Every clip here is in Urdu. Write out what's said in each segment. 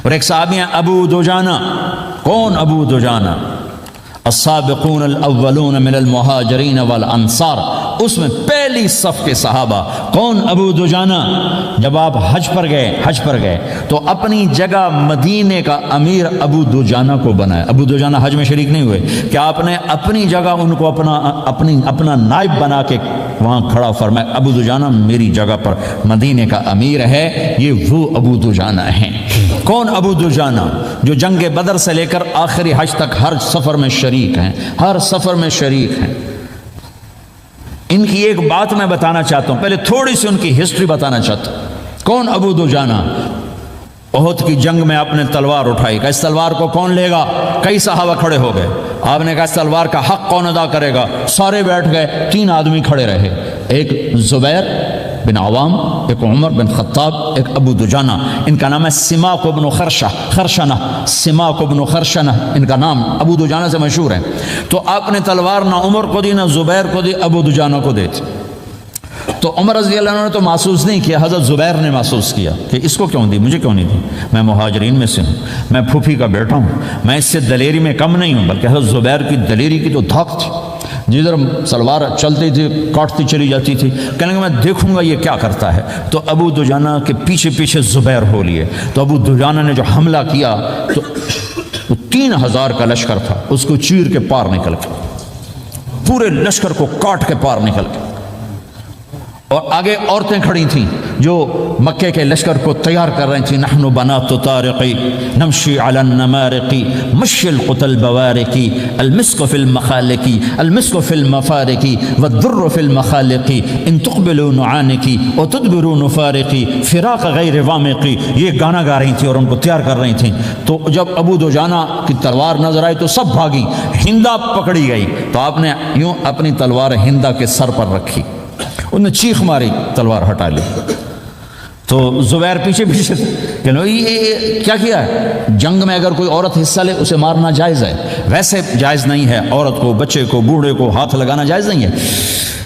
اور ایک صحابی ہیں ابو دجانہ. کون ابو دجانہ؟ السابقون الاولون من المہاجرین والانصار، اس میں پہلی صف کے صحابہ. کون؟ ابو دجانہ. جب آپ حج پر گئے تو اپنی جگہ مدینے کا امیر ابو دجانہ کو بنایا. ابو دجانہ حج میں شریک نہیں ہوئے کہ آپ نے اپنی جگہ ان کو اپنا نائب بنا کے وہاں کھڑا فرمایا ابو دجانہ میری جگہ پر مدینے کا امیر ہے. یہ وہ ابو دجانہ ہیں. کون ابو دجانہ؟ جو جنگ بدر سے لے کر آخری حج تک ہر سفر میں شریک ہیں، ہر سفر میں شریک ہیں. ان کی ایک بات میں بتانا چاہتا ہوں، پہلے تھوڑی سی ان کی ہسٹری بتانا چاہتا ہوں. کون ابو دجانہ؟ احد کی جنگ میں آپ نے تلوار اٹھائی، کہ اس تلوار کو کون لے گا؟ کئی صحابہ کھڑے ہو گئے. آپ نے کہا اس تلوار کا حق کون ادا کرے گا؟ سارے بیٹھ گئے. 3 آدمی کھڑے رہے، ایک زبیر بن عوام، ایک عمر بن خطاب، ایک ابو دجانہ. ان کا نام ہے سماک بن خرشنہ. سماک بن خرشنہ ان کا نام ابو دجانہ سے مشہور ہے. تو آپ نے تلوار نہ عمر کو دی، نہ زبیر کو دی، ابو دجانہ کو دی. تو عمر رضی اللہ عنہ نے تو محسوس نہیں کیا، حضرت زبیر نے محسوس کیا کہ اس کو کیوں دی، مجھے کیوں نہیں دی؟ میں مہاجرین میں سے ہوں، میں پھوپھی کا بیٹا ہوں، میں اس سے دلیری میں کم نہیں ہوں. بلکہ حضرت زبیر کی دلیری کی تو دھاک تھی، جدھر سلوار چلتی تھی کاٹتی چلی جاتی تھی. کہنے کہ میں دیکھوں گا یہ کیا کرتا ہے. تو ابو دجانہ کے پیچھے پیچھے زبیر ہو لیے. تو ابو دجانہ نے جو حملہ کیا تو 3000 کا لشکر تھا، اس کو چیر کے پار نکل کے، پورے لشکر کو کاٹ کے پار نکل کے. اور آگے عورتیں کھڑی تھیں جو مکے کے لشکر کو تیار کر رہی تھیں. نحن بنات طارقی نمشی علی النمارقی مشی القتل بوارقی المسک فی المخالقی المسک فی المفارقی والدر فی المخالقی ان تقبلوا نعانقی وتدبروا نفارقی فراق غیر وامقی. یہ گانا گا رہی تھیں اور ان کو تیار کر رہی تھیں. تو جب ابو دجانہ کی تلوار نظر آئی تو سب بھاگی. ہندا پکڑی گئی تو آپ نے یوں اپنی تلوار ہندا کے سر پر رکھی، انہوں نے چیخ ماری، تلوار ہٹا لی. تو زبیر پیچھے پیچھے کہ یہ کیا ہے؟ جنگ میں اگر کوئی عورت حصہ لے اسے مارنا جائز ہے، ویسے جائز نہیں ہے. عورت کو، بچے کو، بوڑھے کو ہاتھ لگانا جائز نہیں ہے.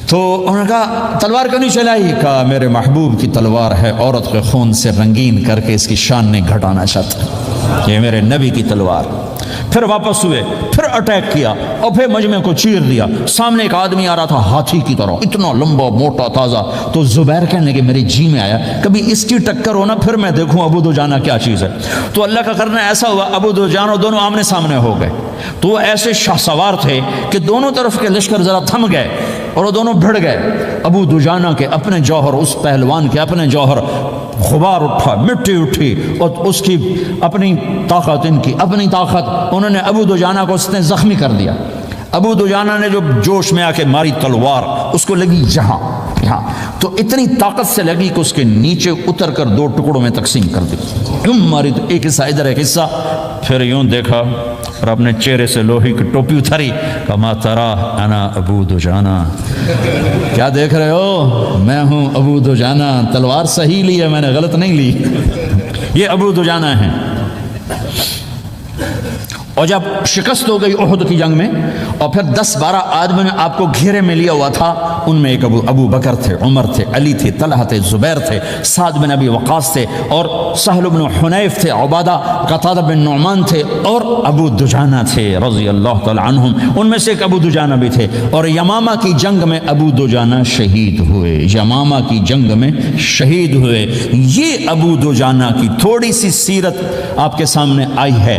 تو انہوں نے کہا تلوار کیوں نہیں چلائی؟ کہا میرے محبوب کی تلوار ہے، عورت کے خون سے رنگین کر کے اس کی شان نہیں گھٹانا چاہتا، یہ میرے نبی کی تلوار. پھر واپس ہوئے، پھر اٹیک کیا اور پھر مجمع کو چیر دیا. سامنے ایک آدمی آ رہا تھا ہاتھی کی طرح، اتنا لمبا موٹا تازہ. تو زبیر کہنے لگے میرے جی میں آیا کبھی اس کی ٹکر ہونا، پھر میں دیکھوں ابو دجانہ کیا چیز ہے. تو اللہ کا کرنا ایسا ہوا ابو دجانہ دونوں آمنے سامنے ہو گئے. تو وہ ایسے شاہ سوار تھے کہ دونوں طرف کے لشکر ذرا تھم گئے اور وہ دونوں بھڑ گئے. ابو دجانہ کے اپنے جوہر، اس پہلوان کے اپنے جوہر، غبار اٹھا، مٹی اٹھی، اور اس کی اپنی طاقت، ان کی اپنی طاقت. انہوں نے ابو دجانہ کو اس نے زخمی کر دیا. ابو دجانہ نے جو جوش میں آ کے ماری تلوار، اس کو لگی یہاں، تو اتنی طاقت سے لگی کہ اس کے نیچے اتر کر 2 ٹکڑوں میں تقسیم کر دی. یوں ماری تو ایک حصہ ادھر ایک حصہ. پھر یوں دیکھا اور اپنے چہرے سے لوہی کی ٹوپی اتاری. کما ترا انا ابو دجانہ، کیا دیکھ رہے ہو؟ میں ہوں ابو دجانہ. تلوار صحیح لی ہے میں نے، غلط نہیں لی. یہ ابو دجانہ ہیں. اور جب شکست ہو گئی احد کی جنگ میں اور پھر 10-12 آدمی نے آپ کو گھیرے میں لیا ہوا تھا، ان میں ایک ابو بکر تھے، عمر تھے، علی تھے، طلحہ تھے، زبیر تھے، سعد بن ابی وقاص تھے، اور سہل بن حنیف تھے، عبادہ قتادہ بن نعمان تھے، اور ابو دجانہ تھے رضی اللہ تعالی عنہم. ان میں سے ایک ابو دجانہ بھی تھے. اور یمامہ کی جنگ میں ابو دجانہ شہید ہوئے. یمامہ کی جنگ میں شہید ہوئے. یہ ابو دجانہ کی تھوڑی سی سیرت آپ کے سامنے آئی ہے.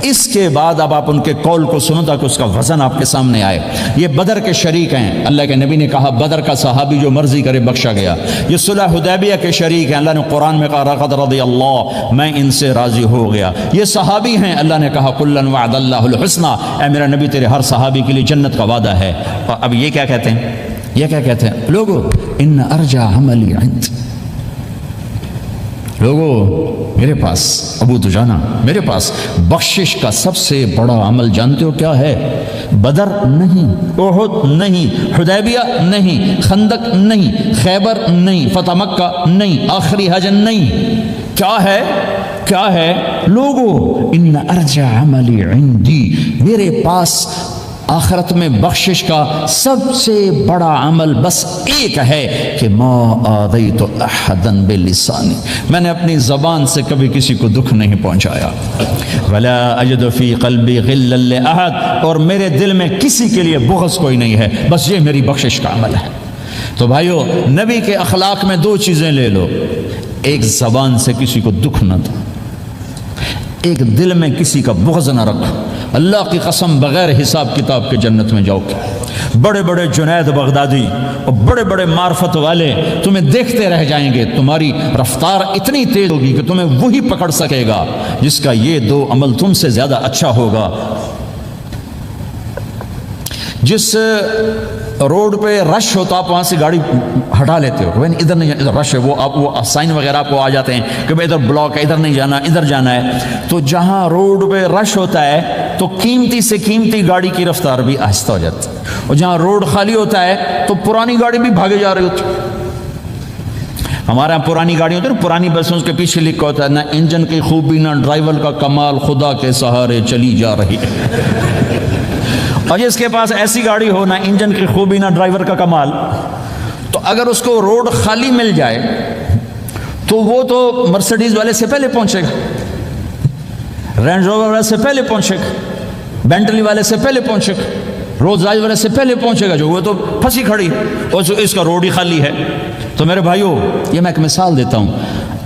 اس کے بعد اب آپ ان کے قول کو سنو تاکہ اس کا وزن آپ کے سامنے آئے. یہ بدر کے شریک ہیں. اللہ کے نبی نے کہا بدر کا صحابی جو مرضی کرے بخشا گیا. یہ صلح حدیبیہ کے شریک ہیں. اللہ نے قرآن میں کہا لقد رضی اللہ، میں ان سے راضی ہو گیا. یہ صحابی ہیں. اللہ نے کہا کلا وعد اللہ الحسنى، اے میرا نبی تیرے ہر صحابی کے لیے جنت کا وعدہ ہے. اب یہ کیا کہتے ہیں؟ یہ کیا کہتے ہیں لوگو؟ ان ارجع عملی عند، لوگو میرے پاس، ابو دجانہ میرے پاس بخشش کا سب سے بڑا عمل جانتے ہو کیا ہے؟ بدر نہیں، احد نہیں، حدیبیہ نہیں، خندق نہیں، خیبر نہیں، فتح مکہ نہیں، آخری حج نہیں. کیا ہے؟ کیا ہے لوگو؟ ان ارجع عملی عندی، میرے پاس آخرت میں بخشش کا سب سے بڑا عمل بس ایک ہے کہ ما آذیت احدا بلسانی، میں نے اپنی زبان سے کبھی کسی کو دکھ نہیں پہنچایا، ولا اجد فی قلبی غلا لاحد، اور میرے دل میں کسی کے لیے بغض کوئی نہیں ہے، بس یہ میری بخشش کا عمل ہے۔ تو بھائیو، نبی کے اخلاق میں دو چیزیں لے لو، ایک زبان سے کسی کو دکھ نہ دو، ایک دل میں کسی کا بغض نہ رکھو۔ اللہ کی قسم بغیر حساب کتاب کے جنت میں جاؤ گے۔ بڑے بڑے جنید بغدادی اور بڑے بڑے معرفت والے تمہیں دیکھتے رہ جائیں گے، تمہاری رفتار اتنی تیز ہوگی کہ تمہیں وہی پکڑ سکے گا جس کا یہ دو عمل تم سے زیادہ اچھا ہوگا۔ جس روڈ پہ رش ہوتا آپ وہاں سے گاڑی ہٹا لیتے ہو، ادھر نہیں ادھر رش ہے، وہ سائن وغیرہ آپ کو آ جاتے ہیں کہ بھائی ادھر بلاک ہے، ادھر نہیں جانا، ادھر جانا ہے۔ تو جہاں روڈ پہ رش ہوتا ہے تو قیمتی سے قیمتی گاڑی کی رفتار بھی آہستہ ہو جاتی ہے، اور جہاں روڈ خالی ہوتا ہے تو پرانی گاڑی بھی بھاگے جا رہی ہوتی ہے۔ ہمارے یہاں پرانی گاڑی ہوتی ہے، پرانی بسوں کے پیچھے لکھا ہوتا ہے نہ انجن کی خوبی نہ ڈرائیور کا کمال، خدا کے سہارے چلی جا رہی ہے۔ اور جس کے پاس ایسی گاڑی ہو، نہ انجن کی خوبی نہ ڈرائیور کا کمال، تو اگر اس کو روڈ خالی مل جائے تو وہ تو مرسیڈیز والے سے پہلے پہنچے گا، رینج روور والے سے پہلے پہنچے گا، بینٹلی والے سے پہلے پہنچے گا، رولز رائس والے سے پہلے پہنچے گا، جو وہ تو پھنسی کھڑی اور اس کا روڈ ہی خالی ہے۔ تو میرے بھائیوں، یہ میں ایک مثال دیتا ہوں،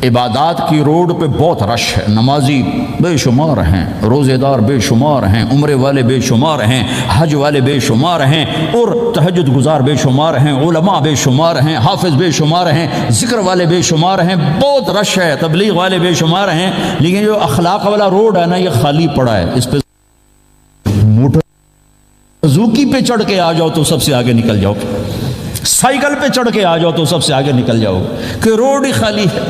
عبادات کی روڈ پہ بہت رش ہے، نمازی بے شمار ہیں، روزے دار بے شمار ہیں، عمرے والے بے شمار ہیں، حج والے بے شمار ہیں، اور تہجد گزار بے شمار ہیں، علماء بے شمار ہیں، حافظ بے شمار ہیں، ذکر والے بے شمار ہیں، بہت رش ہے، تبلیغ والے بے شمار ہیں، لیکن جو اخلاق والا روڈ ہے نا، یہ خالی پڑا ہے۔ اس پہ زوکی پہ چڑھ کے آ جاؤ تو سب سے آگے نکل جاؤ، سائیکل پہ چڑھ کے آ جاؤ تو سب سے آگے نکل جاؤ، کہ روڈ ہی خالی ہے،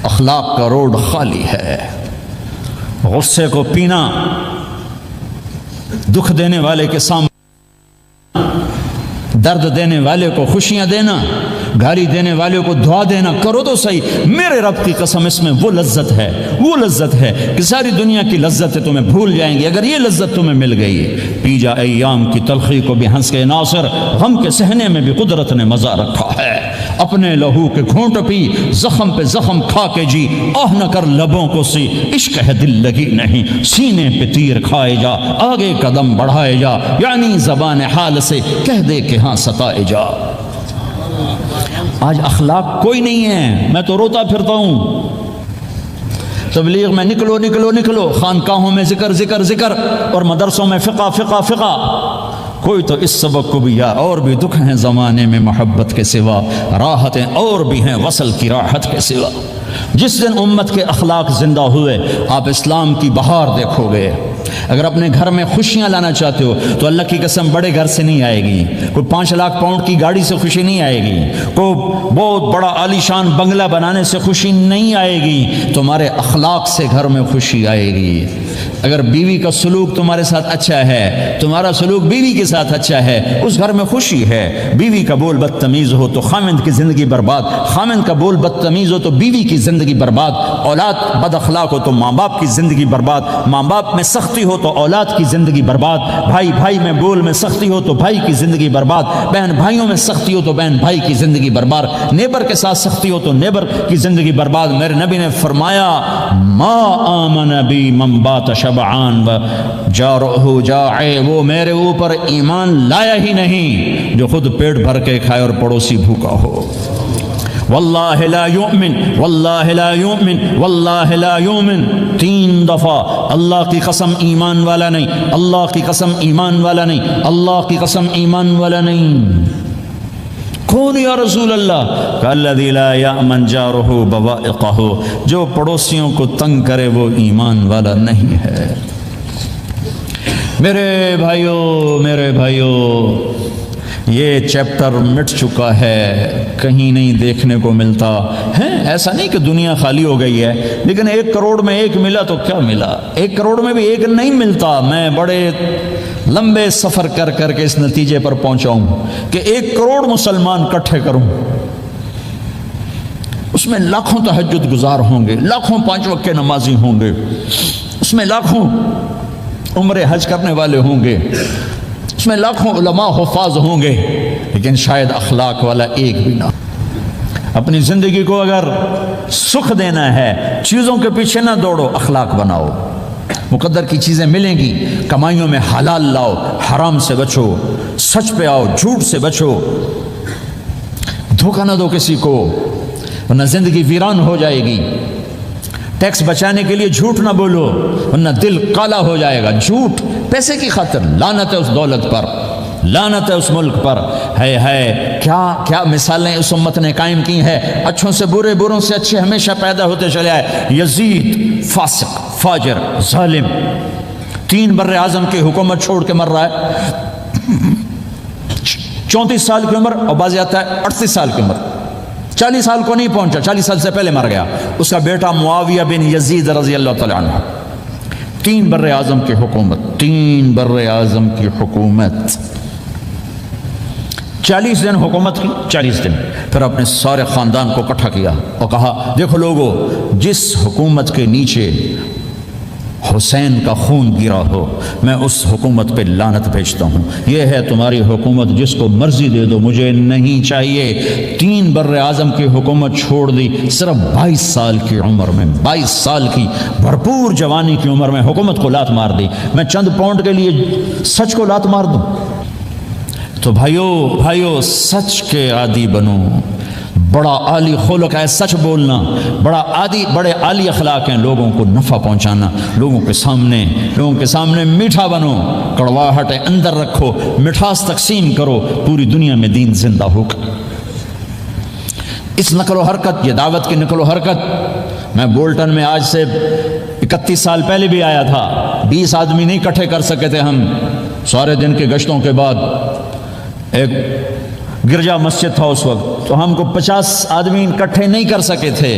اخلاق کا روڈ خالی ہے۔ غصے کو پینا، دکھ دینے والے کے سامنے، درد دینے والے کو خوشیاں دینا، گالی دینے والے کو دعا دینا، کرو تو صحیح۔ میرے رب کی قسم، اس میں وہ لذت ہے کہ ساری دنیا کی لذتیں تمہیں بھول جائیں گی اگر یہ لذت تمہیں مل گئی۔ پی جا ایام کی تلخی کو بھی ہنس کے ناصر، غم کے سہنے میں بھی قدرت نے مزہ رکھا ہے۔ اپنے لہو کے گھونٹ پی، زخم پہ زخم کھا کے جی، آہ نہ کر لبوں کو سی، عشق ہے دل لگی نہیں، سینے پہ تیر کھائے جا، آگے قدم بڑھائے جا، یعنی زبان حال سے کہہ دے کہ ہاں ستائے جا۔ آج اخلاق کوئی نہیں ہے، میں تو روتا پھرتا ہوں۔ تبلیغ میں نکلو نکلو نکلو، خانقاہوں میں ذکر اور مدرسوں میں فقہ، کوئی تو اس سبق کو بھی، یا اور بھی دکھ ہیں زمانے میں محبت کے سوا، راحتیں اور بھی ہیں وصل کی راحت کے سوا۔ جس دن امت کے اخلاق زندہ ہوئے، آپ اسلام کی بہار دیکھو گے۔ اگر اپنے گھر میں خوشیاں لانا چاہتے ہو تو اللہ کی قسم بڑے گھر سے نہیں آئے گی، کوئی 5 لاکھ پاؤنڈ کی گاڑی سے خوشی نہیں آئے گی، کوئی بہت بڑا عالی شان بنگلہ بنانے سے خوشی نہیں آئے گی، تمہارے اخلاق سے گھر میں خوشی آئے گی۔ اگر بیوی کا سلوک تمہارے ساتھ اچھا ہے، تمہارا سلوک بیوی کے ساتھ اچھا ہے، اس گھر میں خوشی ہے۔ بیوی کا بول بدتمیز ہو تو خامند کی زندگی برباد، خامند کا بول بدتمیز ہو تو بیوی کی زندگی برباد، اولاد بد اخلاق ہو تو ماں باپ کی زندگی برباد، ماں باپ میں سختی ہو تو اولاد کی زندگی برباد، بھائی میں بول میں سختی ہو تو بھائی کی زندگی برباد، بہن بھائیوں میں سختی ہو تو بہن بھائی کی زندگی برباد، نیبر کے ساتھ سختی ہو تو نیبر کی زندگی برباد۔ میرے نبی نے فرمایا ما آمن بی من بات شبعان و جارہ جائع، وہ میرے اوپر ایمان لایا ہی نہیں جو خود پیٹ بھر کے کھائے اور پڑوسی بھوکا ہو۔ واللہ لا یؤمن، واللہ لا یؤمن، واللہ لا یؤمن، 3 دفعہ اللہ کی قسم ایمان والا نہیں، اللہ کی قسم ایمان والا نہیں، اللہ کی قسم ایمان والا نہیں۔ کون یا رسول اللہ؟ الذی لا یأمن جارہ بوائقہ، جو پڑوسیوں کو تنگ کرے وہ ایمان والا نہیں ہے۔ میرے بھائیوں، یہ چیپٹر مٹ چکا ہے، کہیں نہیں دیکھنے کو ملتا ہے۔ ایسا نہیں کہ دنیا خالی ہو گئی ہے، لیکن 1 کروڑ میں 1 ملا تو کیا ملا، 1 کروڑ میں بھی 1 نہیں ملتا۔ میں بڑے لمبے سفر کر کے اس نتیجے پر پہنچا ہوں کہ 1 کروڑ مسلمان اکٹھے کروں، اس میں لاکھوں تہجد گزار ہوں گے، لاکھوں 5 وقت کے نمازی ہوں گے، اس میں لاکھوں عمرے حج کرنے والے ہوں گے، اس میں لاکھوں علماء حفاظ ہوں گے لیکن شاید اخلاق والا ایک بھی نہ۔ اپنی زندگی کو اگر سکھ دینا ہے چیزوں کے پیچھے نہ دوڑو، اخلاق بناؤ۔ مقدر کی چیزیں ملیں گی، کمائیوں میں حلال لاؤ، حرام سے بچو، سچ پہ آؤ، جھوٹ سے بچو، دھوکہ نہ دو کسی کو ورنہ زندگی ویران ہو جائے گی۔ ٹیکس بچانے کے لیے جھوٹ نہ بولو ورنہ دل کالا ہو جائے گا۔ جھوٹ پیسے کی خاطر، لعنت ہے اس دولت پر، لعنت ہے اس ملک پر۔ ہے کیا مثالیں اس امت نے قائم کی ہیں، اچھوں سے برے، بروں سے اچھے ہمیشہ پیدا ہوتے چلے آئے۔ یزید فاسق، فاجر، ظالم، 3 بر اعظم کی حکومت چھوڑ کے مر رہا ہے، 34 سال کی عمر، اور بعض آتا ہے 38 سال کی عمر، 40 سال کو نہیں پہنچا، 40 سال سے پہلے مر گیا۔ اس کا بیٹا معاویہ بن یزید رضی اللہ تعالیٰ عنہ، 3 بر اعظم کی حکومت، 3 بر اعظم کی حکومت، 40 دن حکومت کی، 40 دن پھر اپنے سارے خاندان کو اکٹھا کیا اور کہا دیکھو لوگو، جس حکومت کے نیچے حسین کا خون گرا ہو میں اس حکومت پہ لعنت بھیجتا ہوں۔ یہ ہے تمہاری حکومت، جس کو مرضی دے دو، مجھے نہیں چاہیے۔ 3 بر اعظم کی حکومت چھوڑ دی، صرف 22 سال کی عمر میں، 22 سال کی بھرپور جوانی کی عمر میں حکومت کو لات مار دی۔ میں چند پاؤنڈ کے لیے سچ کو لات مار دوں؟ تو بھائیو سچ کے عادی بنو۔ بڑا عالی خلق ہے سچ بولنا، بڑے عالی اخلاق ہیں لوگوں کو نفع پہنچانا، لوگوں کے سامنے میٹھا بنو، کڑواہٹ اندر رکھو، مٹھاس تقسیم کرو، پوری دنیا میں دین زندہ ہوگا۔ اس نقل و حرکت، یہ دعوت کی نقل و حرکت، میں بولٹن میں آج سے 31 سال پہلے بھی آیا تھا، 20 آدمی نہیں اکٹھے کر سکے تھے ہم، سارے دن کے گشتوں کے بعد۔ ایک گرجا مسجد تھا اس وقت، تو ہم کو 50 آدمی اکٹھے نہیں کر سکے تھے۔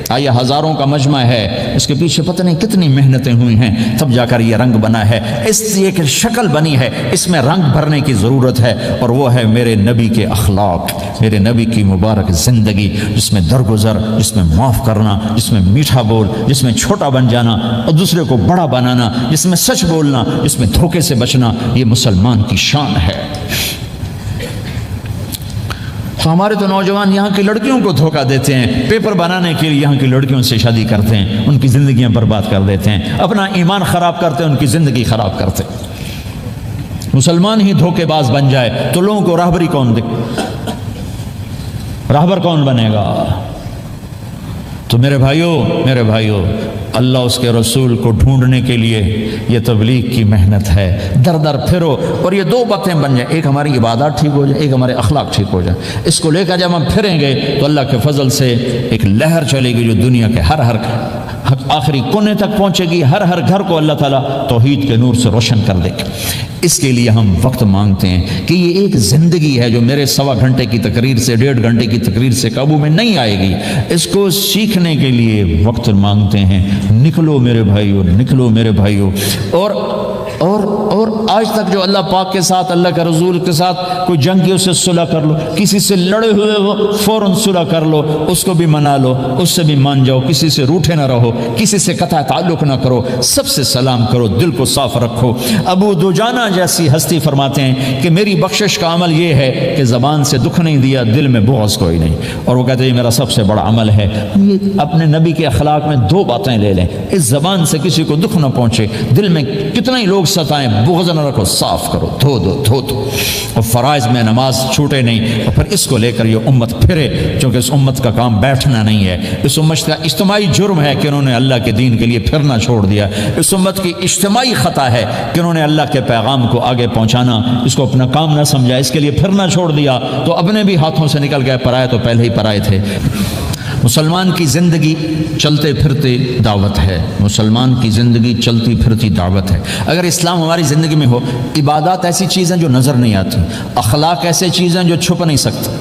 آئیے ہزاروں کا مجمع ہے، اس کے پیچھے پتہ نہیں کتنی محنتیں ہوئی ہیں، تب جا کر یہ رنگ بنا ہے، اس ایک شکل بنی ہے، اس میں رنگ بھرنے کی ضرورت ہے، اور وہ ہے میرے نبی کے اخلاق، میرے نبی کی مبارک زندگی، جس میں درگزر، جس میں معاف کرنا، جس میں میٹھا بول، جس میں چھوٹا بن جانا اور دوسرے کو بڑا بنانا، جس میں سچ بولنا، جس میں دھوکے سے بچنا۔ یہ مسلمان کی شان ہے۔ تو ہمارے تو نوجوان یہاں کی لڑکیوں کو دھوکہ دیتے ہیں، پیپر بنانے کے لیے یہاں کی لڑکیوں سے شادی کرتے ہیں، ان کی زندگیاں برباد کر دیتے ہیں، اپنا ایمان خراب کرتے ہیں، ان کی زندگی خراب کرتے ہیں۔ مسلمان ہی دھوکے باز بن جائے تو لوگوں کو راہبری کون دے، راہبر کون بنے گا؟ تو میرے بھائیو اللہ اس کے رسول کو ڈھونڈنے کے لیے یہ تبلیغ کی محنت ہے، در در پھرو، اور یہ 2 باتیں بن جائیں، ایک ہماری عبادات ٹھیک ہو جائے، ایک ہمارے اخلاق ٹھیک ہو جائے۔ اس کو لے کر جب ہم پھریں گے تو اللہ کے فضل سے ایک لہر چلے گی جو دنیا کے ہر آخری کونے تک پہنچے گی، ہر گھر کو اللہ تعالیٰ توحید کے نور سے روشن کر دے گا۔ اس کے لیے ہم وقت مانگتے ہیں کہ یہ ایک زندگی ہے جو میرے 1.25 گھنٹے کی تقریر سے 1.5 گھنٹے کی تقریر سے قابو میں نہیں آئے گی، اس کو سیکھنے کے لیے وقت مانگتے ہیں۔ نکلو میرے بھائیو، اور آج تک جو اللہ پاک کے ساتھ، اللہ کے رسول کے ساتھ کوئی جنگ کی، اس سے صلح کر لو، کسی سے لڑے ہوئے ہو فوراً صلح کر لو، اس کو بھی منا لو، اس سے بھی مان جاؤ، کسی سے روٹھے نہ رہو، کسی سے قطع تعلق نہ کرو، سب سے سلام کرو، دل کو صاف رکھو۔ ابو دجانہ جیسی ہستی فرماتے ہیں کہ میری بخشش کا عمل یہ ہے کہ زبان سے دکھ نہیں دیا، دل میں بغض کوئی نہیں، اور وہ کہتے ہیں یہ میرا سب سے بڑا عمل ہے۔ اپنے نبی کے اخلاق میں 2 باتیں لے لیں، اس زبان سے کسی کو دکھ نہ پہنچے، دل میں کتنا ہی لوگ ستائیں، بغض نہ رکھو، صاف کرو، دھو دو، اور فرائض میں نماز چھوٹے نہیں، اور پھر اس کو لے کر یہ امت پھرے، کیونکہ اس امت کا کام بیٹھنا نہیں ہے، اس امت کا اجتماعی جرم ہے کہ انہوں نے اللہ کے دین کے لیے پھرنا چھوڑ دیا، اس امت کی اجتماعی خطا ہے کہ انہوں نے اللہ کے پیغام کو آگے پہنچانا اس کو اپنا کام نہ سمجھا، اس کے لیے پھرنا چھوڑ دیا، تو اپنے بھی ہاتھوں سے نکل گئے، پرائے تو پہلے ہی پرائے تھے۔ مسلمان کی زندگی چلتے پھرتے دعوت ہے، مسلمان کی زندگی چلتی پھرتی دعوت ہے۔ اگر اسلام ہماری زندگی میں ہو، عبادات ایسی چیزیں جو نظر نہیں آتی، اخلاق ایسے چیزیں جو چھپ نہیں سکتے،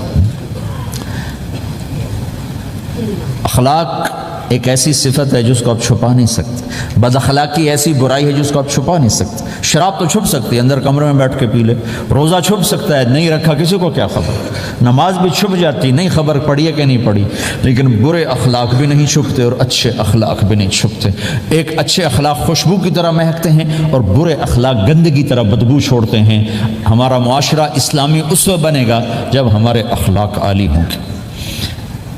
اخلاق ایک ایسی صفت ہے جس کو آپ چھپا نہیں سکتے، بد اخلاقی ایسی برائی ہے جس کو آپ چھپا نہیں سکتے۔ شراب تو چھپ سکتی ہے، اندر کمرے میں بیٹھ کے پی لے، روزہ چھپ سکتا ہے، نہیں رکھا کسی کو کیا خبر، نماز بھی چھپ جاتی، نہیں خبر پڑھی ہے کہ نہیں پڑھی، لیکن برے اخلاق بھی نہیں چھپتے اور اچھے اخلاق بھی نہیں چھپتے۔ ایک اچھے اخلاق خوشبو کی طرح مہکتے ہیں اور برے اخلاق گندگی طرح بدبو چھوڑتے ہیں۔ ہمارا معاشرہ اسلامی اسوہ بنے گا جب ہمارے اخلاق عالی ہوں گے۔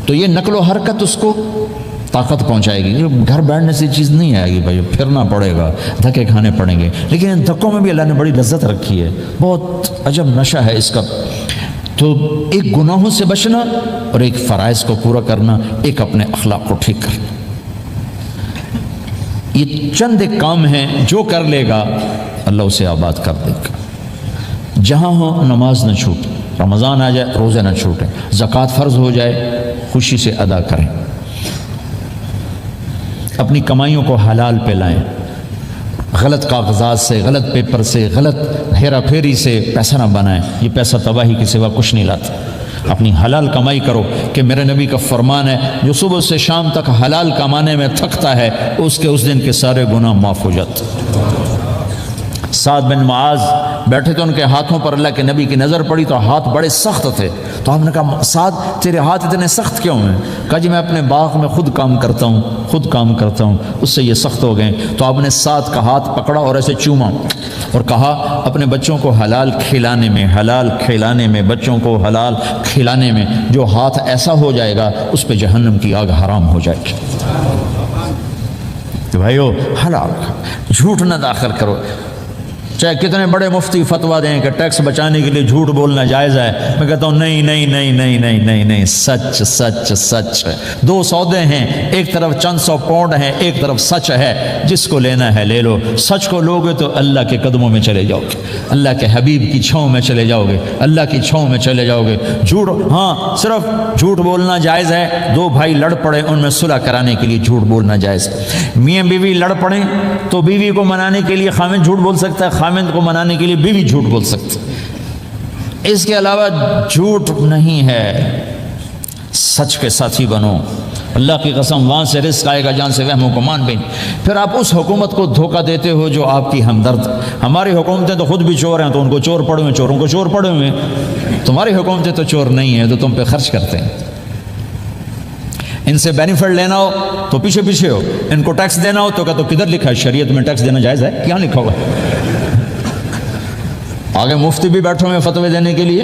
تو یہ نقل و حرکت اس کو طاقت پہنچائے گی۔ گھر بیٹھنے سے چیز نہیں آئے گی بھائی، پھرنا پڑے گا، دھکے کھانے پڑیں گے، لیکن ان دھکوں میں بھی اللہ نے بڑی لذت رکھی ہے، بہت عجب نشہ ہے اس کا۔ تو ایک گناہوں سے بچنا اور ایک فرائض کو پورا کرنا، ایک اپنے اخلاق کو ٹھیک کرنا، یہ چند ایک کام ہیں جو کر لے گا اللہ اسے آباد کر دے گا۔ جہاں ہو نماز نہ چھوٹے، رمضان آ جائے روزے نہ چھوٹیں، زکوٰۃ فرض ہو جائے خوشی سے ادا کریں، اپنی کمائیوں کو حلال پہ لائیں، غلط کاغذات سے، غلط پیپر سے، غلط ہیرا پھیری سے پیسہ نہ بنائیں، یہ پیسہ تباہی کے سوا کچھ نہیں لاتا۔ اپنی حلال کمائی کرو، کہ میرے نبی کا فرمان ہے جو صبح سے شام تک حلال کمانے میں تھکتا ہے اس کے اس دن کے سارے گناہ معاف ہو جاتے۔ سعد بن معاذ بیٹھے تھے، ان کے ہاتھوں پر اللہ کے نبی کی نظر پڑی تو ہاتھ بڑے سخت تھے، تو ہم نے کہا سعد تیرے ہاتھ اتنے سخت کیوں ہیں؟ کہا جی میں اپنے باغ میں خود کام کرتا ہوں اس سے یہ سخت ہو گئے۔ تو آپ نے سعد کا ہاتھ پکڑا اور ایسے چوما اور کہا اپنے بچوں کو حلال کھلانے میں بچوں کو حلال کھلانے میں جو ہاتھ ایسا ہو جائے گا اس پہ جہنم کی آگ حرام ہو جائے گی۔ تو بھائیو حلال جھوٹ نہ داخل کرو، چاہے کتنے بڑے مفتی فتویٰ دیں کہ ٹیکس بچانے کے لیے جھوٹ بولنا جائز ہے، میں کہتا ہوں نہیں، سچ ہے۔ دو سودے ہیں، ایک طرف چند سو پاؤنڈ ہیں، ایک طرف سچ ہے، جس کو لینا ہے لے لو۔ سچ کو لوگے تو اللہ کے قدموں میں چلے جاؤ گے، اللہ کے حبیب کی چھاؤں میں چلے جاؤ گے، اللہ کی چھاؤں میں چلے جاؤ گے۔ جھوٹ، ہاں صرف جھوٹ بولنا جائز ہے، دو بھائی لڑ پڑے ان میں صلح کرانے کے لیے جھوٹ بولنا جائز ہے۔ میاں بیوی لڑ پڑیں تو بیوی کو منانے کے لیے خامند جھوٹ بول سکتا ہے، خامند کو منانے کے لیے بیوی جھوٹ بول سکتی، اس کے علاوہ جھوٹ نہیں ہے۔ سچ کے ساتھی بنو، اللہ کی قسم وہاں سے رزق آئے گا جہاں سے وہم و گمان بھی۔ پھر آپ اس حکومت کو دھوکہ دیتے ہو جو آپ کی ہمدرد، ہماری حکومتیں تو خود بھی چور ہیں تو ان کو چور پڑے ہوئے، چوروں کو چور پڑے ہوئے، تمہاری حکومتیں تو چور نہیں ہیں تو تم پہ خرچ کرتے ہیں۔ ان سے بینیفٹ لینا ہو تو پیچھے ہو، ان کو ٹیکس دینا ہو تو کہا تو کدھر لکھا ہے شریعت میں ٹیکس دینا جائز ہے؟ کیا لکھا ہوا ہے؟ آگے مفتی بھی بیٹھے ہوئے فتوے دینے کے لیے۔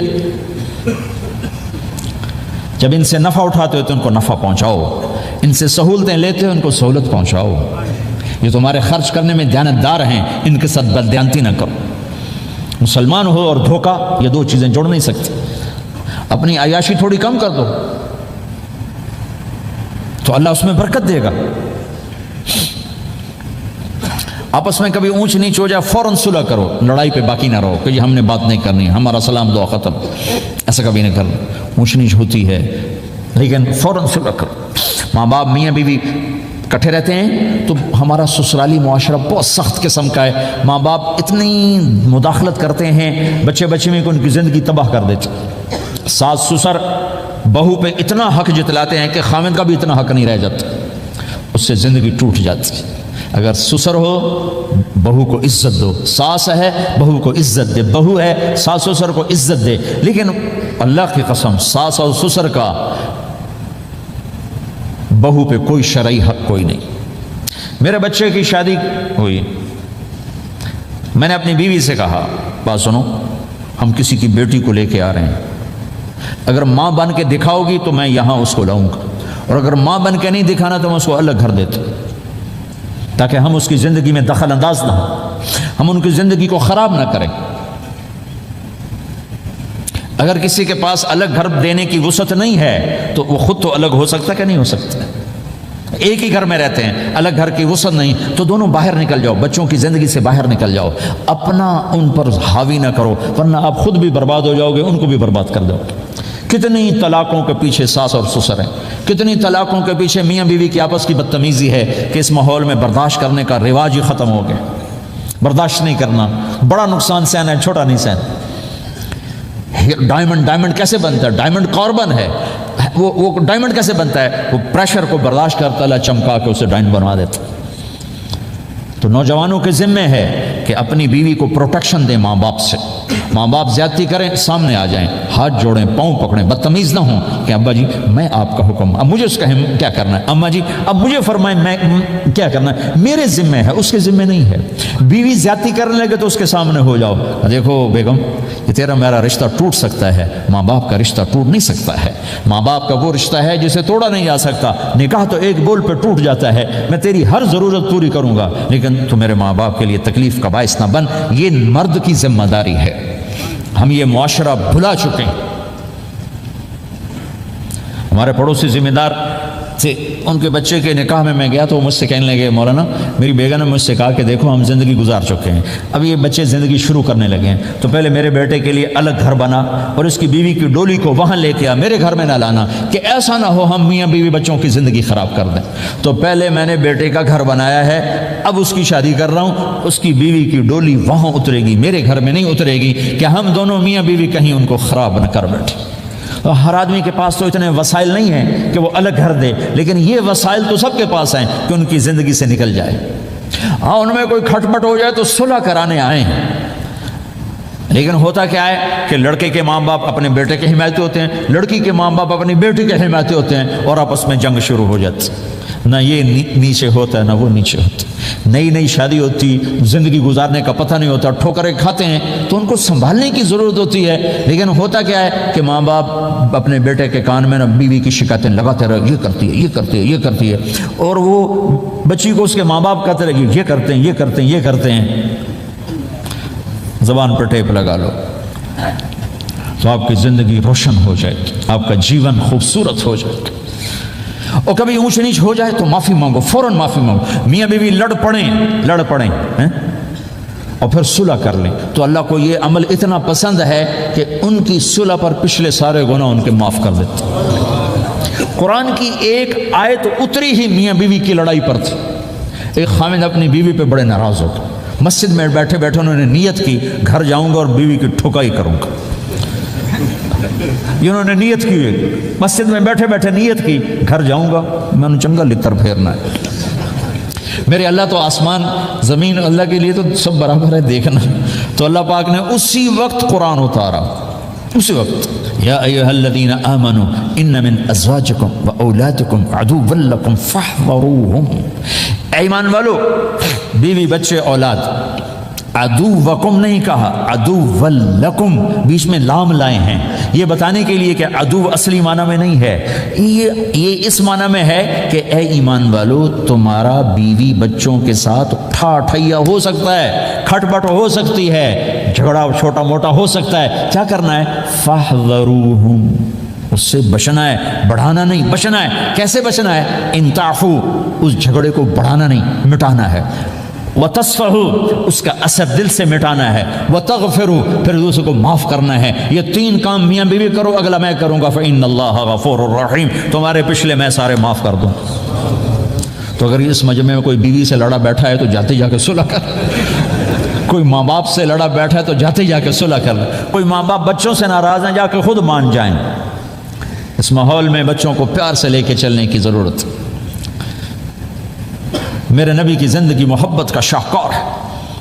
جب ان سے نفع اٹھاتے ہو تو ان کو نفع پہنچاؤ، ان سے سہولتیں لیتے ہو ان کو سہولت پہنچاؤ۔ یہ تمہارے خرچ کرنے میں دیانتدار ہیں، ان کے ساتھ بددیانتی نہ کرو۔ مسلمان ہو اور دھوکہ، یہ دو چیزیں جوڑ نہیں سکتی۔ اپنی عیاشی تھوڑی کم کر دو تو اللہ اس میں برکت دے گا۔ آپس میں کبھی اونچ نیچ ہو جائے فوراً صلح کرو، لڑائی پہ باقی نہ رہو کہ جی ہم نے بات نہیں کرنی، ہمارا سلام دعا ختم، ایسا کبھی نہیں کرنا۔ اونچ نیچ ہوتی ہے لیکن فوراً صلح کرو۔ ماں باپ میاں بیوی کٹھے رہتے ہیں تو ہمارا سسرالی معاشرہ بہت سخت قسم کا ہے، ماں باپ اتنی مداخلت کرتے ہیں بچے میں کہ ان کی زندگی تباہ کر دیتے۔ ساس سسر بہو پہ اتنا حق جتلاتے ہیں کہ خامد کا بھی اتنا حق نہیں رہ جاتا، اس سے زندگی ٹوٹ جاتی ہے۔ اگر سسر ہو بہو کو عزت دو، ساس ہے بہو کو عزت دے، بہو ہے ساس سسر کو عزت دے، لیکن اللہ کی قسم ساس اور سسر کا بہو پہ کوئی شرعی حق کوئی نہیں۔ میرے بچے کی شادی ہوئی، میں نے اپنی بیوی سے کہا بات سنو، ہم کسی کی بیٹی کو لے کے آ رہے ہیں، اگر ماں بن کے دکھاؤ گی تو میں یہاں اس کو لاؤں گا، اور اگر ماں بن کے نہیں دکھانا تو میں اس کو الگ گھر دیتا ہوں، تاکہ ہم اس کی زندگی میں دخل انداز نہ ہوں، ہم ان کی زندگی کو خراب نہ کریں۔ اگر کسی کے پاس الگ گھر دینے کی وسعت نہیں ہے تو وہ خود تو الگ ہو سکتا کہ نہیں ہو سکتا؟ ایک ہی گھر میں رہتے ہیں، الگ گھر کی وسعت نہیں تو دونوں باہر نکل جاؤ، بچوں کی زندگی سے باہر نکل جاؤ، اپنا ان پر حاوی نہ کرو ورنہ آپ خود بھی برباد ہو جاؤ گے، ان کو بھی برباد کر دو گے۔ کتنی طلاقوں کے پیچھے ساس اور سسر ہیں، کتنی طلاقوں کے پیچھے میاں بیوی کی آپس کی بدتمیزی ہے کہ اس ماحول میں برداشت کرنے کا رواج ہی ختم ہو گیا، برداشت نہیں کرنا، بڑا نقصان سہنا ہے چھوٹا نہیں سہنا۔ ڈائمنڈ کیسے بنتا ہے؟ ڈائمنڈ کاربن ہے، وہ ڈائمنڈ کیسے بنتا ہے؟ وہ پریشر کو برداشت کرتا اللہ چمکا کے اسے ڈائمنڈ بنوا دیتا۔ تو نوجوانوں کے ذمے ہے کہ اپنی بیوی کو پروٹیکشن دیں ماں باپ سے۔ ماں باپ زیادتی کریں سامنے آ جائیں، ہاتھ جوڑیں، پاؤں پکڑیں، بدتمیز نہ ہوں کہ ابا جی میں آپ کا حکم، اب مجھے اس کا کیا کرنا ہے، اماں جی اب مجھے فرمائیں میں کیا کرنا ہے، میرے ذمے ہے، اس کے ذمے نہیں ہے۔ بیوی زیادتی کرنے لگے تو اس کے سامنے ہو جاؤ، دیکھو بیگم یہ تیرا میرا رشتہ ٹوٹ سکتا ہے، ماں باپ کا رشتہ ٹوٹ نہیں سکتا ہے۔ ماں باپ کا وہ رشتہ ہے جسے توڑا نہیں جا سکتا، نکاح تو ایک بول پہ ٹوٹ جاتا ہے۔ میں تیری ہر ضرورت پوری کروں گا لیکن تو میرے ماں باپ کے لیے تکلیف کا باعث نہ بن۔ یہ مرد کی ذمہ داری ہے۔ ہم یہ معاشرہ بھلا چکے ہیں۔ ہمارے پڑوسی ذمہ دار تھے، ان کے بچے کے نکاح میں گیا تو وہ مجھ سے کہنے لگے مولانا میری بیگم نے مجھ سے کہا کہ دیکھو ہم زندگی گزار چکے ہیں، اب یہ بچے زندگی شروع کرنے لگے ہیں، تو پہلے میرے بیٹے کے لیے الگ گھر بنا اور اس کی بیوی کی ڈولی کو وہاں لے کے آ، میرے گھر میں نہ لانا کہ ایسا نہ ہو ہم میاں بیوی بچوں کی زندگی خراب کر دیں۔ تو پہلے میں نے بیٹے کا گھر بنایا ہے، اب اس کی شادی کر رہا ہوں، اس کی بیوی کی ڈولی وہاں اترے گی، میرے گھر میں نہیں اترے گی کہ ہم دونوں میاں بیوی کہیں ان کو خراب نہ کر بیٹھے۔ ہر آدمی کے پاس تو اتنے وسائل نہیں ہیں کہ وہ الگ گھر دے، لیکن یہ وسائل تو سب کے پاس ہیں کہ ان کی زندگی سے نکل جائے۔ ہاں ان میں کوئی کھٹ پٹ ہو جائے تو صلح کرانے آئے ہیں، لیکن ہوتا کیا ہے کہ لڑکے کے ماں باپ اپنے بیٹے کے حمایتی ہوتے ہیں، لڑکی کے ماں باپ اپنی بیٹی کے حمایتی ہوتے ہیں اور آپس میں جنگ شروع ہو جاتی۔ نہ یہ نیچے ہوتا ہے نہ وہ نیچے ہوتا ہے۔ نئی نئی شادی ہوتی، زندگی گزارنے کا پتہ نہیں ہوتا، ٹھوکریں کھاتے ہیں تو ان کو سنبھالنے کی ضرورت ہوتی ہے، لیکن ہوتا کیا ہے کہ ماں باپ اپنے بیٹے کے کان میں نہ بیوی کی شکایتیں لگاتے رہے، یہ کرتی ہے یہ کرتی ہے یہ کرتی ہے، اور وہ بچی کو اس کے ماں باپ کہتے رہے یہ کرتے ہیں یہ کرتے ہیں یہ کرتے ہیں۔ زبان پر ٹیپ لگا لو تو آپ کی زندگی روشن ہو جائے گی، آپ کا جیون خوبصورت ہو جائے گا۔ اور کبھی اونچ نیچ ہو جائے تو معافی مانگو، فوراً معافی مانگو۔ میاں بیوی لڑ پڑیں اور پھر صلح کر لیں تو اللہ کو یہ عمل اتنا پسند ہے کہ ان کی صلح پر پچھلے سارے گناہ ان کے معاف کر دیتے۔ قرآن کی ایک آیت اتری ہی میاں بیوی کی لڑائی پر تھی۔ ایک خامد اپنی بیوی پہ بڑے ناراض ہو گئے، مسجد میں بیٹھے بیٹھے انہوں نے نیت کی گھر جاؤں گا اور بیوی کی ٹھکائی کروں گا۔ یہ انہوں نے نیت کی، مسجد میں بیٹھے بیٹھے نیت کی گھر جاؤں گا میں نے چنگا لتر پھیرنا ہے۔ میرے اللہ تو آسمان زمین اللہ کے لیے تو سب برابر ہے دیکھنا، تو اللہ پاک نے اسی وقت قرآن اتارا، اسی وقت یا ایھا الذین آمنوا ان من ازواجکم و اولادکم عدوا لکم فاحذروہم۔ اے ایمان والو، بیوی بچے اولاد، عدوکم نہیں کہا، عدو لکم، بیچ میں لام لائے ہیں یہ بتانے کے لیے کہ عدو اصلی معنی میں نہیں ہے، یہ اس معنی میں ہے کہ اے ایمان والو تمہارا بیوی بچوں کے ساتھ ٹھائیا ہو سکتا ہے، کھٹ پٹ ہو سکتی ہے، جھگڑا چھوٹا موٹا ہو سکتا ہے، کیا کرنا ہے؟ فاحذروہم، اس سے بچنا ہے، بڑھانا نہیں، بچنا ہے۔ کیسے بچنا ہے؟ ان تعفو، اس جھگڑے کو بڑھانا نہیں، مٹانا ہے۔ وَتَصْفَحُوا، اس کا اثر دل سے مٹانا ہے۔ وَتَغْفِرُوا، پھر دوسرے کو معاف کرنا ہے۔ یہ تین کام میاں بیوی کرو، اگلا میں کروں گا، فَإِنَّ اللَّهَ غَفُورٌ رَحِيمٌ، تمہارے پچھلے میں سارے معاف کر دوں۔ تو اگر اس مجمع میں کوئی بیوی سے لڑا بیٹھا ہے تو جاتے جا کے صلح کر، کوئی ماں باپ سے لڑا بیٹھا ہے تو جاتے جا کے صلح کر، کوئی ماں باپ بچوں سے ناراض ہیں جا کے خود مان جائیں۔ اس ماحول میں بچوں کو پیار سے لے کے چلنے کی ضرورت ہے۔ میرے نبی کی زندگی محبت کا شاہکار ہے،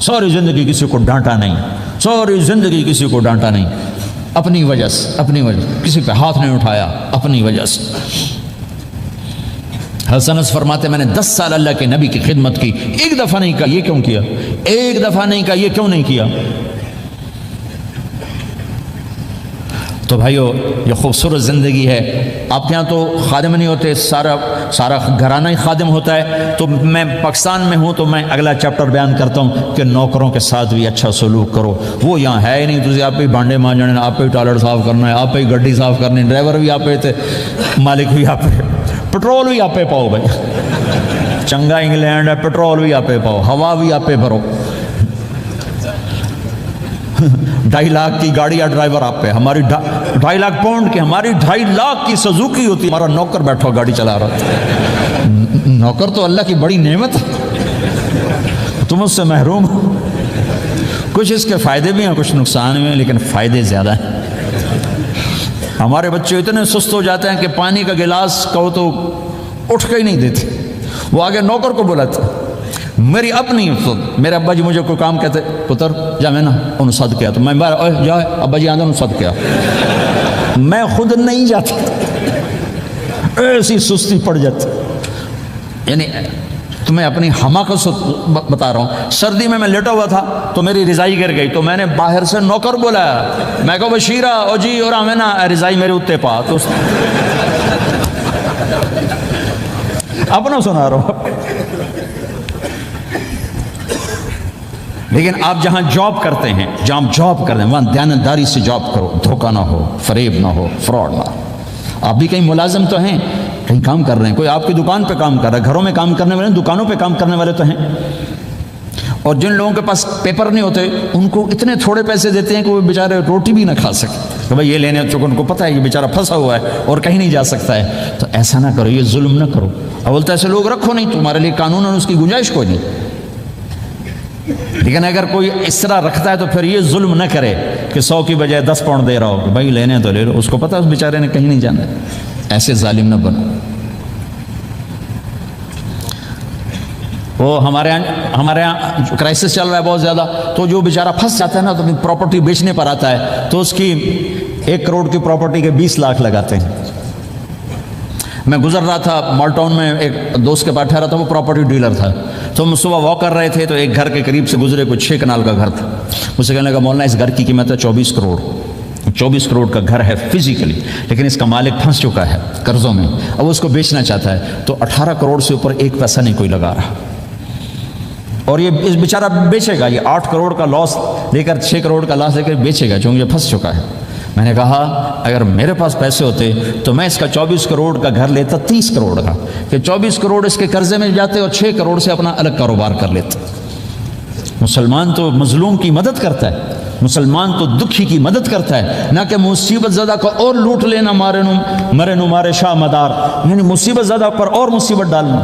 ساری زندگی کسی کو ڈانٹا نہیں، ساری زندگی کسی کو ڈانٹا نہیں، اپنی وجہ سے، اپنی وجہ سے کسی پہ ہاتھ نہیں اٹھایا، اپنی وجہ سے۔ حسن انس فرماتے میں نے 10 سال اللہ کے نبی کی خدمت کی، ایک دفعہ نہیں کہا یہ کیوں کیا، ایک دفعہ نہیں کہا یہ کیوں نہیں کیا۔ تو بھائیو یہ خوبصورت زندگی ہے۔ آپ کے یہاں تو خادم نہیں ہوتے، سارا گھرانہ ہی خادم ہوتا ہے۔ تو میں پاکستان میں ہوں تو میں اگلا چیپٹر بیان کرتا ہوں کہ نوکروں کے ساتھ بھی اچھا سلوک کرو۔ وہ یہاں ہے ہی نہیں، تو آپ پہ بانڈے مانجنے، آپ پہ ٹوائلٹ صاف کرنا ہے، آپ پہ گڈی صاف کرنی، ڈرائیور بھی آپ پہ تھے، مالک بھی آپ پہ، پٹرول بھی آپ پہ پاؤ بھائی، چنگا انگلینڈ ہے، پٹرول بھی آپ پہ پاؤ، ہوا بھی آپ پہ بھرو۔ 2.5 لاکھ کی گاڑی یا ڈرائیور آپ پہ، ہماری 2.5 لاکھ پاؤنڈ کی، ہماری 2.5 لاکھ کی سزوکی ہوتی ہے، ہمارا نوکر بیٹھا گاڑی چلا رہا۔ نوکر تو اللہ کی بڑی نعمت ہے، تم اس سے محروم ہو۔ کچھ اس کے فائدے بھی ہیں، کچھ نقصان بھی ہیں، لیکن فائدے زیادہ ہیں۔ ہمارے بچے اتنے سست ہو جاتے ہیں کہ پانی کا گلاس کہو تو اٹھ کے ہی نہیں دیتے، وہ آگے نوکر کو بلاتے۔ میری اپنی میرے ابا جی مجھے کوئی کام کہتے، پتر جا میں نا انہوں صد کیا، تو میں جا ابا جی آدھا انہوں صد کیا، میں خود نہیں جاتا، ایسی سستی پڑ جاتی۔ یعنی تمہیں اپنی حماقت سے بتا رہا ہوں، سردی میں لیٹا ہوا تھا تو میری رضائی گر گئی، تو میں نے باہر سے نوکر بلایا، میں کہا بشیرہ او جی اور میں نا رضائی میرے اتنے پا، تو اپنا سنا رہا ہوں۔ لیکن آپ جہاں جاب کرتے ہیں، جہاں جاب کرتے ہیں وہاں دیانتداری سے جاب کرو، دھوکہ نہ ہو، فریب نہ ہو، فراڈ نہ ہو۔ آپ بھی کہیں ملازم تو ہیں، کہیں کام کر رہے ہیں، کوئی آپ کی دکان پہ کام کر رہا ہے، گھروں میں کام کرنے والے، دکانوں پہ کام کرنے والے تو ہیں۔ اور جن لوگوں کے پاس پیپر نہیں ہوتے ان کو اتنے تھوڑے پیسے دیتے ہیں کہ وہ بیچارے روٹی بھی نہ کھا سکتے، کہ بھائی یہ لینے، چونکہ ان کو پتہ ہے کہ بیچارہ پھنسا ہوا ہے اور کہیں نہیں جا سکتا ہے۔ تو ایسا نہ کرو، یہ ظلم نہ کرو۔ اول تو ایسے لوگ رکھو نہیں، تمہارے لیے قانون اور اس کی گنجائش کوئی نہیں۔ لیکن اگر کوئی اس طرح رکھتا ہے تو پھر یہ ظلم نہ کرے کہ 100 کی بجائے 10 پاؤنڈ دے رہا ہو کہ بھائی لینے تو لے لو، اس کو پتہ ہے اس بیچارے نے کہیں نہیں جانا۔ ایسے ظالم نہ بنو۔ وہ ہمارے یہاں کرائسس چل رہا ہے بہت زیادہ، تو جو بیچارہ پھنس جاتا ہے نا تو اپنی پراپرٹی بیچنے پر آتا ہے تو اس کی 1 کروڑ کی پراپرٹی کے 20 لاکھ لگاتے ہیں۔ میں گزر رہا تھا مال ٹاؤن میں، ایک دوست کے پاس ٹھہرا تھا، وہ پراپرٹی ڈیلر تھا، تو ہم صبح واک کر رہے تھے تو ایک گھر کے قریب سے گزرے، کوئی 6 کنال کا گھر تھا۔ مجھ سے کہنے لگا مولانا اس گھر کی قیمت ہے 24 کروڑ، 24 کروڑ کا گھر ہے فزیکلی، لیکن اس کا مالک پھنس چکا ہے قرضوں میں، اب وہ اس کو بیچنا چاہتا ہے، تو 18 کروڑ سے اوپر 1 پیسہ نہیں کوئی لگا رہا، اور یہ اس بیچارہ بیچے گا، یہ 8 کروڑ کا لاس لے کر، 6 کروڑ کا لاس لے کر بیچے گا، چونکہ یہ پھنس چکا ہے۔ میں نے کہا اگر میرے پاس پیسے ہوتے تو میں اس کا 24 کروڑ کا گھر لیتا 30 کروڑ کا، کہ 24 کروڑ اس کے قرضے میں جاتے اور 6 کروڑ سے اپنا الگ کاروبار کر لیتے۔ مسلمان تو مظلوم کی مدد کرتا ہے، مسلمان تو دکھی کی مدد کرتا ہے، نہ کہ مصیبت زدہ کو اور لوٹ لینا، مرے نو مارے شاہ مدار، یعنی مصیبت زدہ پر اور مصیبت ڈالنا۔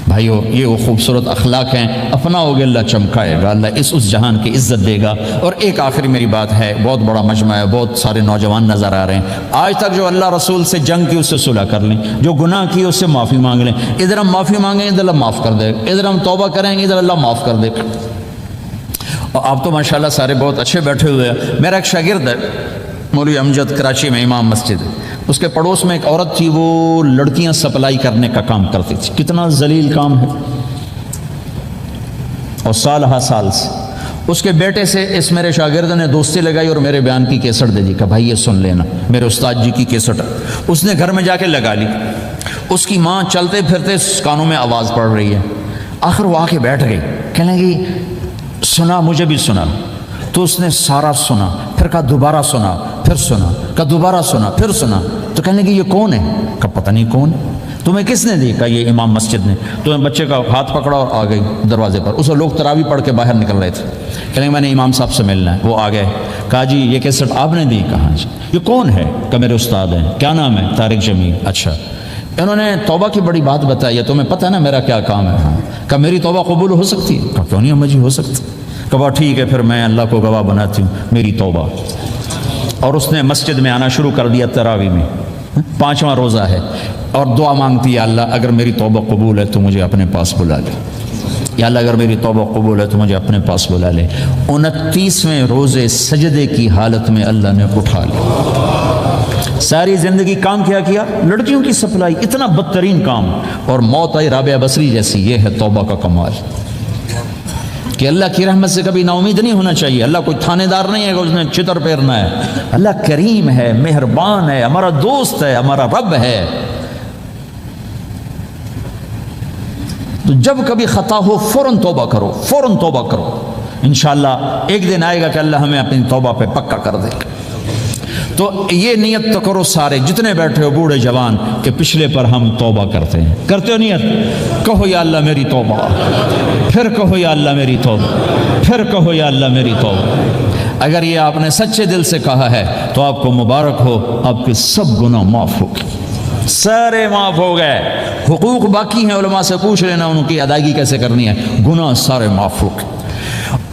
بھائیو یہ وہ خوبصورت اخلاق ہیں، اپنا ہوگے اللہ چمکائے گا، اللہ اس جہان کی عزت دے گا۔ اور ایک آخری میری بات ہے، بہت بڑا مجمع ہے، بہت سارے نوجوان نظر آ رہے ہیں، آج تک جو اللہ رسول سے جنگ کی اس سے صلح کر لیں، جو گناہ کی اس سے معافی مانگ لیں، ادھر ہم معافی مانگیں ادھر اللہ معاف کر دے گا، ادھر ہم توبہ کریں گے ادھر اللہ معاف کر دے گا۔ اور آپ تو ماشاءاللہ سارے بہت اچھے بیٹھے ہوئے ہیں۔ میرا ایک شاگرد ہے مولوی امجد، کراچی میں امام مسجد ہے، اس کے پڑوس میں ایک عورت تھی، وہ لڑکیاں سپلائی کرنے کا کام کرتی تھی، کتنا ذلیل کام ہے، اور سال ہا سال سے اس کے بیٹے سے اس میرے شاگرد نے دوستی لگائی اور میرے بیان کی کیسٹ دے دی کہ بھائی یہ سن لینا، میرے استاد جی کی کیسٹ۔ اس نے گھر میں جا کے لگا لی، اس کی ماں چلتے پھرتے کانوں میں آواز پڑ رہی ہے، آخر وہ آ کے بیٹھ گئی، کہنے لگی سنا مجھے بھی سنا، تو اس نے سارا سنا، پھر کہا دوبارہ سنا، پھر سنا، کہا دوبارہ سنا، پھر سنا، تو کہنے لگی یہ کون ہے؟ کہا پتہ نہیں کون، تمہیں کس نے دی؟ کہا یہ امام مسجد نے۔ تو میں بچے کا ہاتھ پکڑا اور آ گئی دروازے پر، اس وقت لوگ تراویح پڑھ کے باہر نکل رہے تھے، کہنے میں نے امام صاحب سے ملنا ہے۔ وہ آ گئے، کہا جی یہ کیسٹ آپ نے دی؟ کہاں جی۔ یہ کون ہے؟ کہا میرے استاد ہیں۔ کیا نام ہے؟ طارق جمیل۔ اچھا، انہوں نے توبہ کی بڑی بات بتائی ہے، تمہیں پتہ ہے نا میرا کیا کام ہے؟ ہاں۔ کہا میری توبہ قبول ہو سکتی ہے؟ کہا کیوں نہیں اما جی ہو سکتی۔ کہا ٹھیک ہے پھر میں اللہ کو گواہ بناتی ہوں، میری توبہ۔ اور اس نے مسجد میں آنا شروع کر دیا تراویح میں، 5واں روزہ ہے، اور دعا مانگتی ہے اللہ اگر میری توبہ قبول ہے تو مجھے اپنے پاس بلا لے، یا اللہ اگر میری توبہ قبول ہے تو مجھے اپنے پاس بلا لے۔ 29ویں روزے سجدے کی حالت میں اللہ نے اٹھا لیا۔ ساری زندگی کام کیا کیا؟ لڑکیوں کی سپلائی، اتنا بدترین کام، اور موت آئی رابعہ بصری جیسی۔ یہ ہے توبہ کا کمال، کہ اللہ کی رحمت سے کبھی نا امید نہیں ہونا چاہیے۔ اللہ کوئی تھانے دار نہیں ہے کہ اس نے چتر پھیرنا ہے، اللہ کریم ہے، مہربان ہے، ہمارا دوست ہے، ہمارا رب ہے۔ تو جب کبھی خطا ہو فوراً توبہ کرو، فوراً توبہ کرو، انشاءاللہ ایک دن آئے گا کہ اللہ ہمیں اپنی توبہ پہ پکا کر دے گا۔ تو یہ نیت تو کرو سارے جتنے بیٹھے ہو بوڑھے جوان، کہ پچھلے پر ہم توبہ کرتے ہیں، کرتے ہو نیت؟ کہو یا اللہ میری توبہ، پھر کہو یا اللہ میری توبہ، پھر کہو یا اللہ میری توبہ۔ اگر یہ آپ نے سچے دل سے کہا ہے تو آپ کو مبارک ہو، آپ کے سب گناہ معاف ہو گئے، سارے معاف ہو گئے۔ حقوق باقی ہیں، علماء سے پوچھ لینا ان کی ادائیگی کیسے کرنی ہے، گناہ سارے معاف ہو گئے۔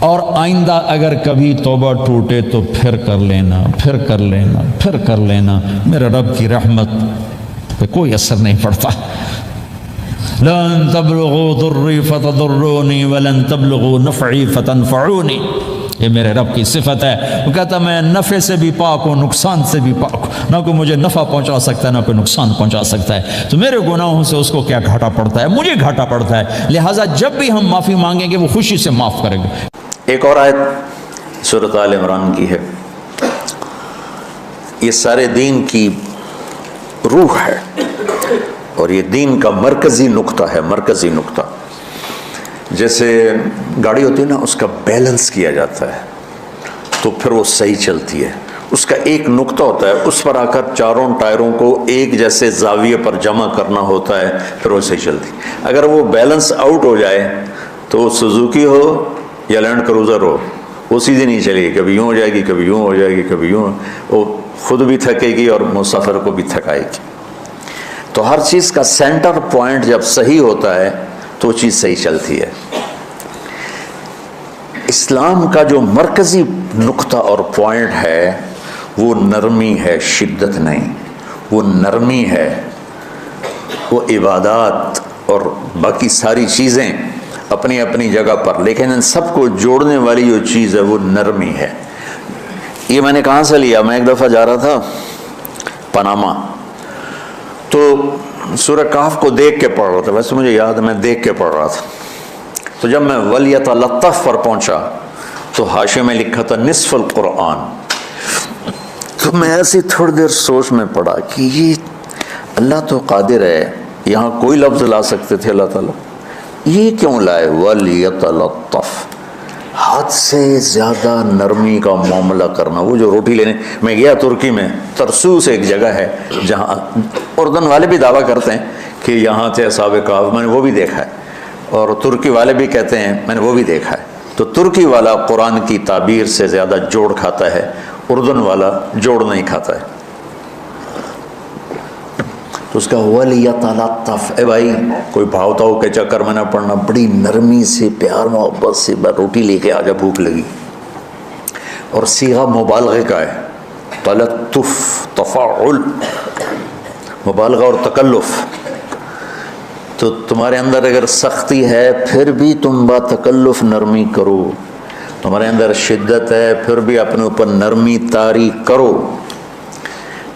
اور آئندہ اگر کبھی توبہ ٹوٹے تو پھر کر لینا، پھر کر لینا، پھر کر لینا، میرے رب کی رحمت پہ کوئی اثر نہیں پڑتا۔ لن تبلغوا ضری فتضرونی ولن تبلغوا نفعی فتنفعونی، یہ میرے رب کی صفت ہے۔ وہ کہتا میں نفع سے بھی پاک ہوں، نقصان سے بھی پاک ہوں، نہ کوئی مجھے نفع پہنچا سکتا ہے نہ کوئی نقصان پہنچا سکتا ہے۔ تو میرے گناہوں سے اس کو کیا گھاٹا پڑتا ہے؟ مجھے گھاٹا پڑتا ہے، لہٰذا جب بھی ہم معافی مانگیں گے وہ خوشی سے معاف کریں گے۔ ایک اور آیت سورۃ آل عمران کی ہے، یہ سارے دین کی روح ہے اور یہ دین کا مرکزی نقطہ ہے، مرکزی نقطہ۔ جیسے گاڑی ہوتی ہے نا، اس کا بیلنس کیا جاتا ہے تو پھر وہ صحیح چلتی ہے۔ اس کا ایک نقطہ ہوتا ہے، اس پر آ کر چاروں ٹائروں کو ایک جیسے زاویے پر جمع کرنا ہوتا ہے، پھر وہ صحیح چلتی۔ اگر وہ بیلنس آؤٹ ہو جائے تو سوزوکی ہو یا لینڈ کروزر ہو، وہ سیدھی نہیں چلے گی، کبھی یوں ہو جائے گی، کبھی یوں ہو جائے گی، کبھی یوں، وہ خود بھی تھکے گی اور مسافر کو بھی تھکائے گی۔ تو ہر چیز کا سینٹر پوائنٹ جب صحیح ہوتا ہے تو وہ چیز صحیح چلتی ہے۔ اسلام کا جو مرکزی نقطہ اور پوائنٹ ہے وہ نرمی ہے، شدت نہیں، وہ نرمی ہے، وہ عبادات اور باقی ساری چیزیں اپنی اپنی جگہ پر، لیکن ان سب کو جوڑنے والی جو چیز ہے وہ نرمی ہے۔ یہ میں نے کہاں سے لیا؟ میں ایک دفعہ جا رہا تھا پاناما، تو سورہ کہف کو دیکھ کے پڑھ رہا تھا، ویسے مجھے یاد ہے میں دیکھ کے پڑھ رہا تھا۔ تو جب میں وَلْيَتَلَطَّفْ پر پہنچا تو حاشیے میں لکھا تھا نصف القرآن۔ تو میں ایسی تھوڑی دیر سوچ میں پڑا کہ یہ اللہ تو قادر ہے، یہاں کوئی لفظ لا سکتے تھے اللہ تعالیٰ، یہ کیوں لائے وَلْيَتَلَطَّفْ؟ حد سے زیادہ نرمی کا معاملہ کرنا۔ وہ جو روٹی لینے میں گیا ترکی میں، ترسوس ایک جگہ ہے جہاں اردن والے بھی دعویٰ کرتے ہیں کہ یہاں تھے اصحاب کہف، میں نے وہ بھی دیکھا ہے، اور ترکی والے بھی کہتے ہیں میں نے وہ بھی دیکھا ہے۔ تو ترکی والا قرآن کی تعبیر سے زیادہ جوڑ کھاتا ہے، اردن والا جوڑ نہیں کھاتا ہے۔ تو اس کا وَلْيَتَلَطَّفْ، اے بھائی کوئی بھاؤ کے چکر میں نہ پڑنا، بڑی نرمی سے پیار محبت سے روٹی لے کے آجا، بھوک لگی۔ اور صیغہ مبالغے کا ہے، تلطف، تفاعل، مبالغہ اور تکلف۔ تو تمہارے اندر اگر سختی ہے پھر بھی تم با تکلف نرمی کرو، تمہارے اندر شدت ہے پھر بھی اپنے اوپر نرمی طاری کرو۔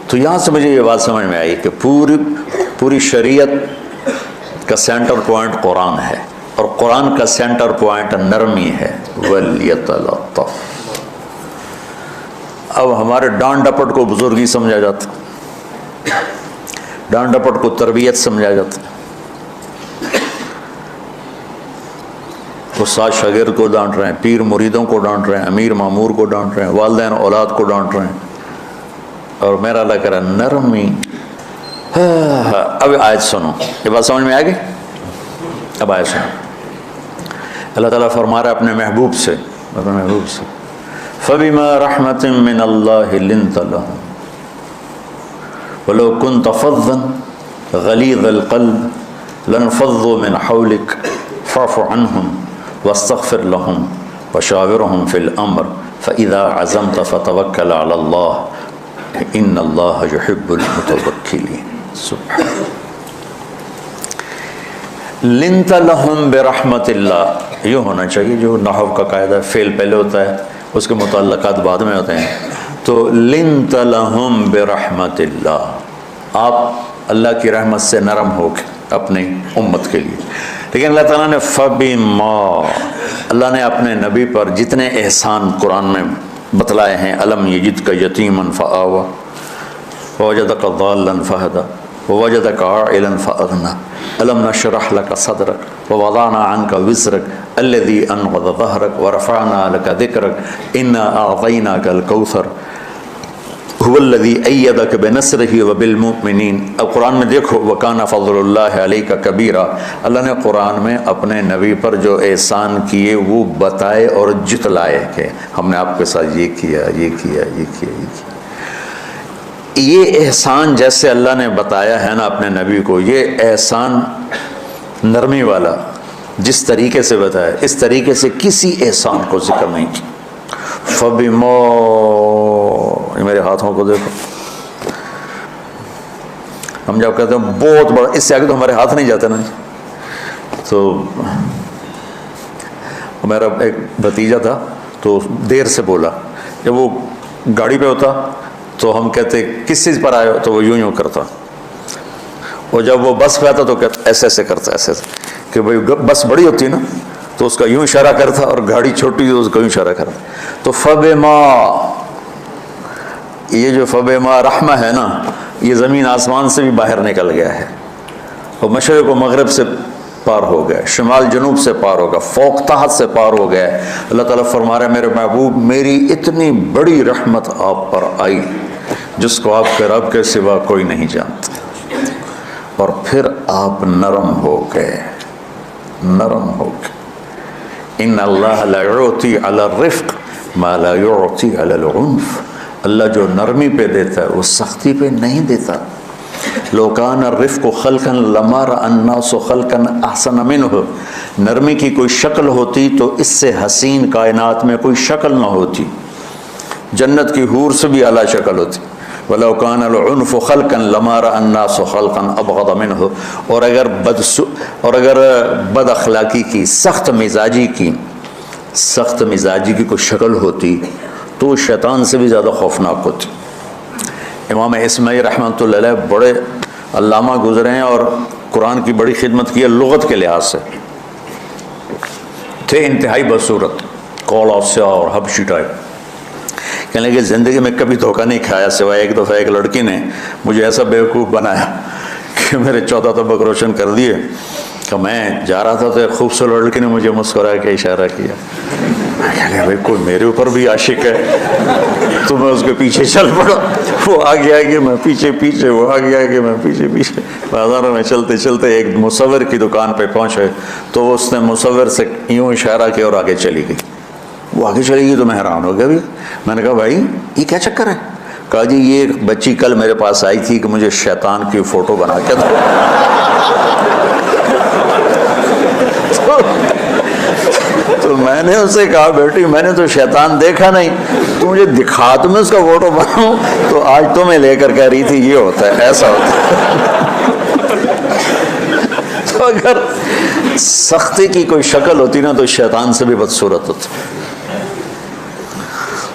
تو یہاں سے مجھے یہ بات سمجھ میں آئی کہ پوری شریعت کا سینٹر پوائنٹ قرآن ہے، اور قرآن کا سینٹر پوائنٹ نرمی ہے، وَلْيَتَلَطَّفْ۔ اب ہمارے ڈانٹ ڈپٹ کو بزرگی سمجھا جاتا، ڈانٹ ڈپٹ کو تربیت سمجھا جاتا۔ استاد شاگرد کو ڈانٹ رہے ہیں، پیر مریدوں کو ڈانٹ رہے ہیں، امیر مامور کو ڈانٹ رہے ہیں، والدین اولاد کو ڈانٹ رہے ہیں، اور میرا اللہ کہہ رہا ہے نرمی۔ اب آیت سنو، یہ بات سمجھ میں آ گئی؟ اب آیت سنو، اللہ تعالیٰ فرما رہا ہے اپنے محبوب سے، فَبِمَا رَحْمَةٍ مِّنَ اللَّهِ لِنْتَ لَهُمْ وَلَوْ كُنْتَ فَظًّا غَلِيظَ الْقَلْبِ لَانفَضُّوا مِنْ حَوْلِكَ فَاعْفُ عَنْهُمْ واستغفر لهم وشاورهم في الامر فاذا عزمت فتوكل على الله ان الله يحب المتوكلين۔ لنت لهم برحمت اللہ، یہ ہونا چاہیے جو نحو کا قاعدہ، فعل پہلے ہوتا ہے اس کے متعلقات بعد میں ہوتے ہیں۔ تو لنت لهم برحمت اللہ، آپ اللہ کی رحمت سے نرم ہو کے اپنی امت کے لیے۔ لیکن اللہ تعالیٰ نے فَبِمَا، اللہ نے اپنے نبی پر جتنے احسان قرآن میں بتلائے ہیں، أَلَمْ يَجِدْكَ يَتِيمًا فَآوَى وَوَجَدَكَ ضَالًّا فَهَدَى وَوَجَدَكَ عَائِلًا فَأَغْنَى أَلَمْ نَشْرَحْ لَكَ صَدْرَكَ وَوَضَعْنَا عَنْكَ وِزْرَكَ الَّذِي أَنْقَضَ ظَهْرَكَ وَرَفَعْنَا لَكَ ذِكْرَكَ إِنَّا أَعْطَيْنَاكَ الْكَوْثَرَ هو الذي أيدك بنصره وبالمؤمنين۔ اب قرآن میں دیکھو وَكَانَ فَضْلُ اللَّهِ عَلَيْكَ كَبِيرًا، اللہ نے قرآن میں اپنے نبی پر جو احسان کیے وہ بتائے اور جتلائے کہ ہم نے آپ کے ساتھ یہ کیا، یہ کیا، یہ کیا، یہ کیا۔ یہ احسان جیسے اللہ نے بتایا ہے نا اپنے نبی کو، یہ احسان نرمی والا، جس طریقے سے بتایا اس طریقے سے کسی احسان کو ذکر نہیں کیا. فَبِمَا، یہ میرے ہاتھوں کو دیکھو، ہم جب کہتے ہیں بہت بڑا، اس سے آگے تو ہمارے ہاتھ نہیں جاتے نا. تو میرا ایک بھتیجا تھا تو دیر سے بولا، جب وہ گاڑی پہ ہوتا تو ہم کہتے کس چیز پر آئے ہو، تو وہ یوں کرتا، اور جب وہ بس پہ آتا تو کہتا ایسے ایسے کرتا، ایسے ایسے، کہ بھائی بس بڑی ہوتی ہے نا تو اس کا یوں اشارہ کرتا، اور گاڑی چھوٹی تو اس کا یوں اشارہ کرتا. تو فَبِمَا، یہ جو فَبِمَا رحمہ ہے نا، یہ زمین آسمان سے بھی باہر نکل گیا ہے، اور مشرق و مغرب سے پار ہو گیا، شمال جنوب سے پار ہو گیا، فوق تحت سے پار ہو گیا. اللہ تعالیٰ فرما رہا ہے میرے محبوب میری اتنی بڑی رحمت آپ پر آئی جس کو آپ کے رب کے سوا کوئی نہیں جانتا، اور پھر آپ نرم ہو گئے، نرم ہو گئے. ان اللہ لا یعطی علی الرفق ما لا یعطی علی العنف، اللہ جو نرمی پہ دیتا ہے وہ سختی پہ نہیں دیتا. لو کان الرفق خلقا لما رأى الناس خلقا احسن منه، نرمی کی کوئی شکل ہوتی تو اس سے حسین کائنات میں کوئی شکل نہ ہوتی، جنت کی حور سے بھی اعلیٰ شکل ہوتی. ولو کان العنف خلقا لما رأى الناس خلقا ابغض منه، اور اگر بد اخلاقی کی، سخت مزاجی کی کوئی شکل ہوتی تو شیطان سے بھی زیادہ خوفناک ہوتی. امام اسماعیل رحمۃ اللہ علیہ بڑے علامہ گزرے ہیں اور قرآن کی بڑی خدمت کی ہے لغت کے لحاظ سے، تھے انتہائی بدصورت، قول افصاح اور حبشی ٹائپ. کہنے لگے زندگی میں کبھی دھوکہ نہیں کھایا سوائے ایک دفعہ ایک لڑکی نے مجھے ایسا بیوقوف بنایا کہ میرے 14 طبق روشن کر دیے کہ میں جا رہا تھا تو ایک خوبصورت لڑکی نے مجھے مسکرا کے اشارہ کیا. بھائی کوئی میرے اوپر بھی عاشق ہے تو میں اس کے پیچھے چل پڑا، وہ آگے آگے میں پیچھے پیچھے، وہ آگے آگے میں پیچھے پیچھے. بازاروں میں چلتے چلتے ایک مصور کی دکان پہ پہنچے تو اس نے مصور سے یوں اشارہ کیا اور آگے چلی گئی. وہ آگے چلی گئی تو میں حیران ہو گیا. بھی میں نے کہا بھائی یہ کیا چکر ہے؟ کہا جی یہ بچی کل میرے پاس آئی تھی کہ مجھے شیطان کی فوٹو بنا کے دو. تو میں نے اسے کہا بیٹی میں نے تو شیطان دیکھا نہیں، تو مجھے دکھا تو میں اس کا فوٹو بناؤں. تو آج تو میں لے کر کہہ رہی تھی یہ ہوتا ہے، ایسا ہوتا ہے. تو اگر سختی کی کوئی شکل ہوتی نا تو شیطان سے بھی بدصورت ہوتی.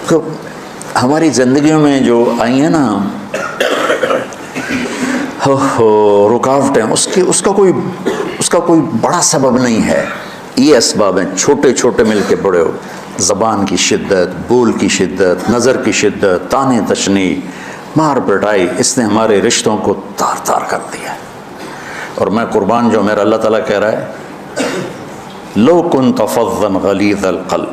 تو ہماری زندگیوں میں جو آئی ہیں نا رکاوٹیں، اس کا کوئی بڑا سبب نہیں ہے. یہ اسباب ہیں چھوٹے چھوٹے مل کے بڑے ہو. زبان کی شدت، بول کی شدت، نظر کی شدت، تانے تشنی، مار پٹائی، اس نے ہمارے رشتوں کو تار تار کر دیا. اور میں قربان جو میرا اللہ تعالیٰ کہہ رہا ہے لو کنت فظا غلیظ القلب،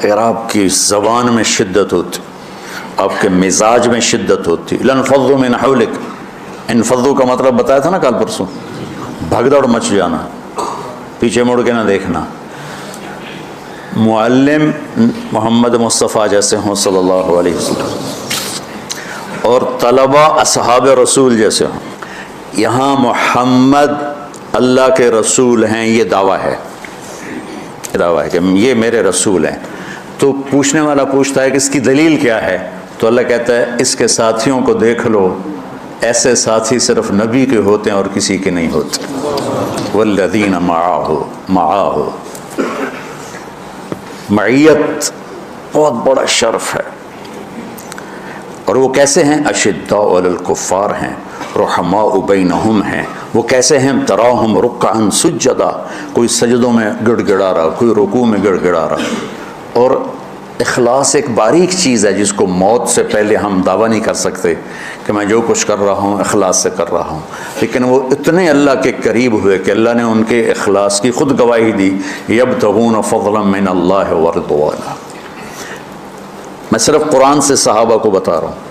اگر آپ کی زبان میں شدت ہوتی، آپ کے مزاج میں شدت ہوتی، لانفضوا من حولک. انفضوا کا مطلب بتایا تھا نا کل پرسوں، بھگدڑ مچ جانا، پیچھے مڑ کے نہ دیکھنا. معلم محمد مصطفیٰ جیسے ہوں صلی اللہ علیہ وسلم، اور طلبہ اصحاب رسول جیسے ہوں. یہاں محمد اللہ کے رسول ہیں، یہ دعویٰ ہے کہ یہ میرے رسول ہیں. تو پوچھنے والا پوچھتا ہے کہ اس کی دلیل کیا ہے؟ تو اللہ کہتا ہے اس کے ساتھیوں کو دیکھ لو، ایسے ساتھی صرف نبی کے ہوتے ہیں اور کسی کے نہیں ہوتے. والذین معاہ، معیت بہت بڑا شرف ہے. اور وہ کیسے ہیں؟ اشداء علی الکفار ہیں، رحماء بینہم ہیں. وہ کیسے ہیں؟ تراہم رکعا سجدا، کوئی سجدوں میں گڑ گڑا رہا، کوئی رکوع میں گڑ گڑا رہا. اور اخلاص ایک باریک چیز ہے جس کو موت سے پہلے ہم دعویٰ نہیں کر سکتے کہ میں جو کچھ کر رہا ہوں اخلاص سے کر رہا ہوں. لیکن وہ اتنے اللہ کے قریب ہوئے کہ اللہ نے ان کے اخلاص کی خود گواہی دی. یبتغون فضلا من اللہ ورضوانا. میں صرف قرآن سے صحابہ کو بتا رہا ہوں.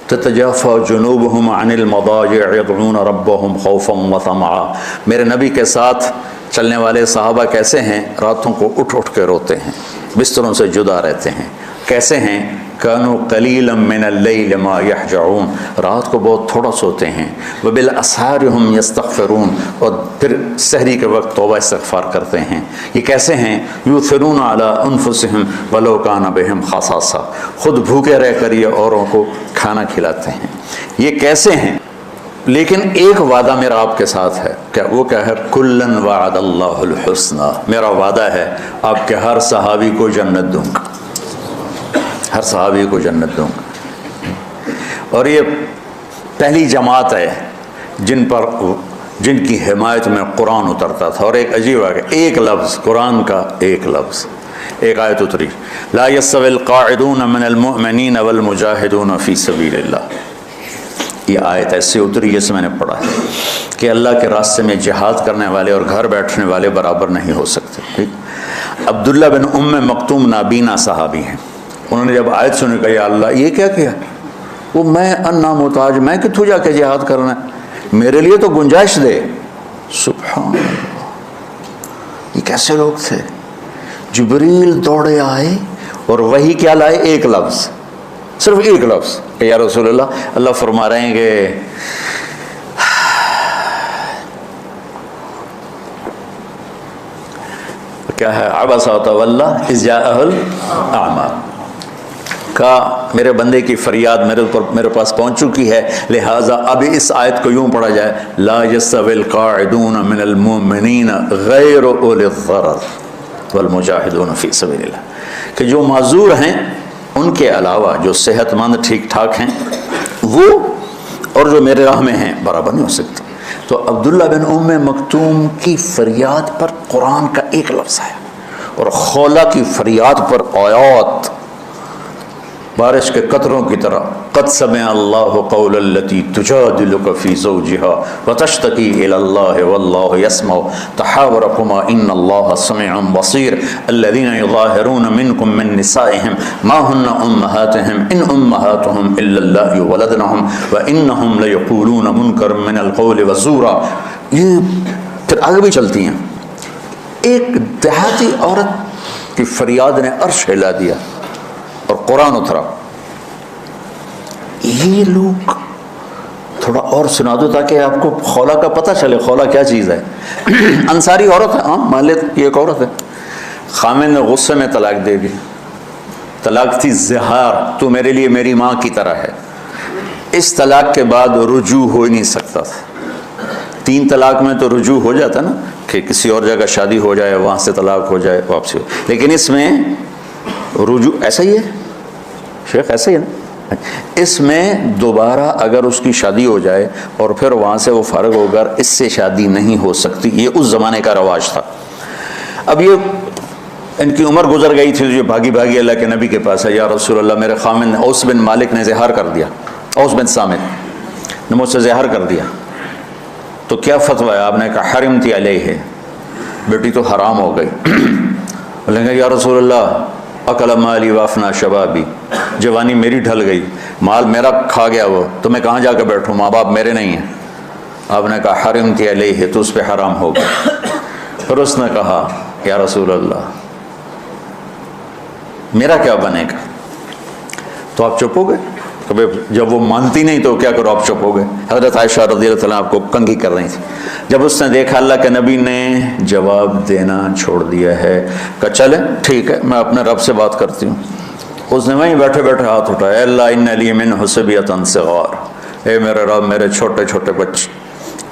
تتجافى جنوبهم عن المضاجع يدعون ربهم خوفا وطمعا. میرے نبی کے ساتھ چلنے والے صحابہ کیسے ہیں؟ راتوں کو اٹھ اٹھ کے روتے ہیں، بستروں سے جدا رہتے ہیں. کیسے ہیں؟ کانوا قلیلا من اللیل ما یہجعون، رات کو بہت تھوڑا سوتے ہیں، وبالاسحار هم یستغفرون، اور پھر سحری کے وقت توبہ استغفار کرتے ہیں۔ یہ کیسے ہیں؟ یؤثرون علی انفسهم ولو کان بهم خصاصہ، خود بھوکے رہ کر یہ اوروں کو کھانا کھلاتے ہیں۔ یہ کیسے ہیں؟ لیکن ایک وعدہ میرا آپ کے ساتھ ہے، کیا وہ کیا ہے؟ کلن وعد اللہ الحسنى، میرا وعدہ ہے آپ کے ہر صحابی کو جنت دوں گا، ہر صحابی کو جنت دوں گا۔ اور یہ پہلی جماعت ہے جن کی حمایت میں قرآن اترتا تھا۔ اور ایک عجیب ہے کہ ایک لفظ قرآن کا، ایک لفظ، ایک آیت اتری، لا يستوي القاعدون من المؤمنین والمجاہدون فی سبیل اللہ۔ یہ آیت ایسے اتری جیسے میں نے پڑھا ہے کہ اللہ کے راستے میں جہاد کرنے والے اور گھر بیٹھنے والے برابر نہیں ہو سکتے۔ ٹھیک، عبداللہ بن مکتوم نابینا صحابی ہیں، انہوں نے جب آیت سنی کہا یا اللہ یہ کیا کیا؟ وہ میں انا محتاج، میں کتوں جا کے جہاد کرنا ہے، میرے لیے تو گنجائش دے۔ سبحان اللہ، یہ کیسے لوگ تھے؟ جبریل دوڑے آئے اور وہی کیا لائے؟ ایک لفظ، صرف ایک لفظ کہ یا رسول اللہ فرما رہے ہیں کہ کیا ہے؟ عبس وتولی اذ جاءہ الاعمی، کہا میرے بندے کی فریاد میرے پاس پہنچ چکی ہے، لہٰذا اب اس آیت کو یوں پڑھا جائے، لا يستوي القاعدون من المؤمنین غیر اولی الضرر والمجاہدون فی سبیل اللہ، کہ جو معذور ہیں ان کے علاوہ جو صحت مند ٹھیک ٹھاک ہیں وہ اور جو میرے راہ میں ہیں برابر نہیں ہو سکتے۔ تو عبداللہ بن مکتوم کی فریاد پر قرآن کا ایک لفظ ہے، اور خولہ کی فریاد پر آیات بارش کے قطروں کی طرح، قد سمع اللہ قول التی تجادلک فی زوجها وتشتکی الی اللہ واللہ یسمع تحاورکما ان اللہ سمیع بصیر الذین یظاہرون منکم من نسائهم ما ہن امہاتهم ان امہاتهم الا اللہ ولدنهم وانہم لیقولون منکر من القول وزورا۔ یہ پھر آگے بھی چلتی ہیں۔ ایک دیہاتی عورت کی فریاد نے عرش ہلا دیا اور قرآن اترا۔ یہ لوگ تھوڑا اور سنا دو تاکہ آپ کو خولہ کا پتہ چلے، خولہ کیا چیز ہے۔ انصاری عورت ہے، مان لے یہ ایک عورت ہے، خامن نے غصے میں طلاق دے دی، طلاق تھی زہار، تو میرے لیے میری ماں کی طرح ہے۔ اس طلاق کے بعد رجوع ہو ہی نہیں سکتا تھا۔ 3 طلاق میں تو رجوع ہو جاتا نا، کہ کسی اور جگہ شادی ہو جائے، وہاں سے طلاق ہو جائے، واپسی ہو، لیکن اس میں رجوع ایسا ہی ہے شیخ، ایسا ہی ہے نا، اس میں دوبارہ اگر اس کی شادی ہو جائے اور پھر وہاں سے وہ فارغ ہو کر اس سے شادی نہیں ہو سکتی۔ یہ اس زمانے کا رواج تھا۔ اب یہ ان کی عمر گزر گئی تھی، جو بھاگی اللہ کے نبی کے پاس ہے، یا رسول اللہ میرے خامن اوس بن مالک نے زہار کر دیا، اوس بن صامت نے مجھ سے زہار کر دیا، تو کیا فتویٰ ہے؟ آپ نے کہا حرمتی علیہ، بیٹی تو حرام ہو گئی۔ بولیں گے یا رسول اللہ اکل مالی وافنا شبابی، جوانی میری ڈھل گئی، مال میرا کھا گیا، وہ تو میں کہاں جا کے بیٹھوں، ماں باپ میرے نہیں ہیں۔ آپ نے کہا حرمتی علیہ، تو اس پہ حرام ہو گیا۔ پھر اس نے کہا یا رسول اللہ میرا کیا بنے گا؟ تو آپ چپ ہو گئے؟ جب وہ مانتی نہیں تو کیا کرو، آپ چپ ہو گئے۔ حضرت عائشہ رضی اللہ تعالیٰ آپ کو کنگھی کر رہی تھی، جب اس نے دیکھا اللہ کے نبی نے جواب دینا چھوڑ دیا ہے، کہا چلے ٹھیک ہے میں اپنے رب سے بات کرتی ہوں۔ اس نے وہیں بیٹھے بیٹھے ہاتھ اٹھایا، اے اللہ ان لی منہ صبیۃ صغار، اے میرے رب میرے چھوٹے چھوٹے بچے،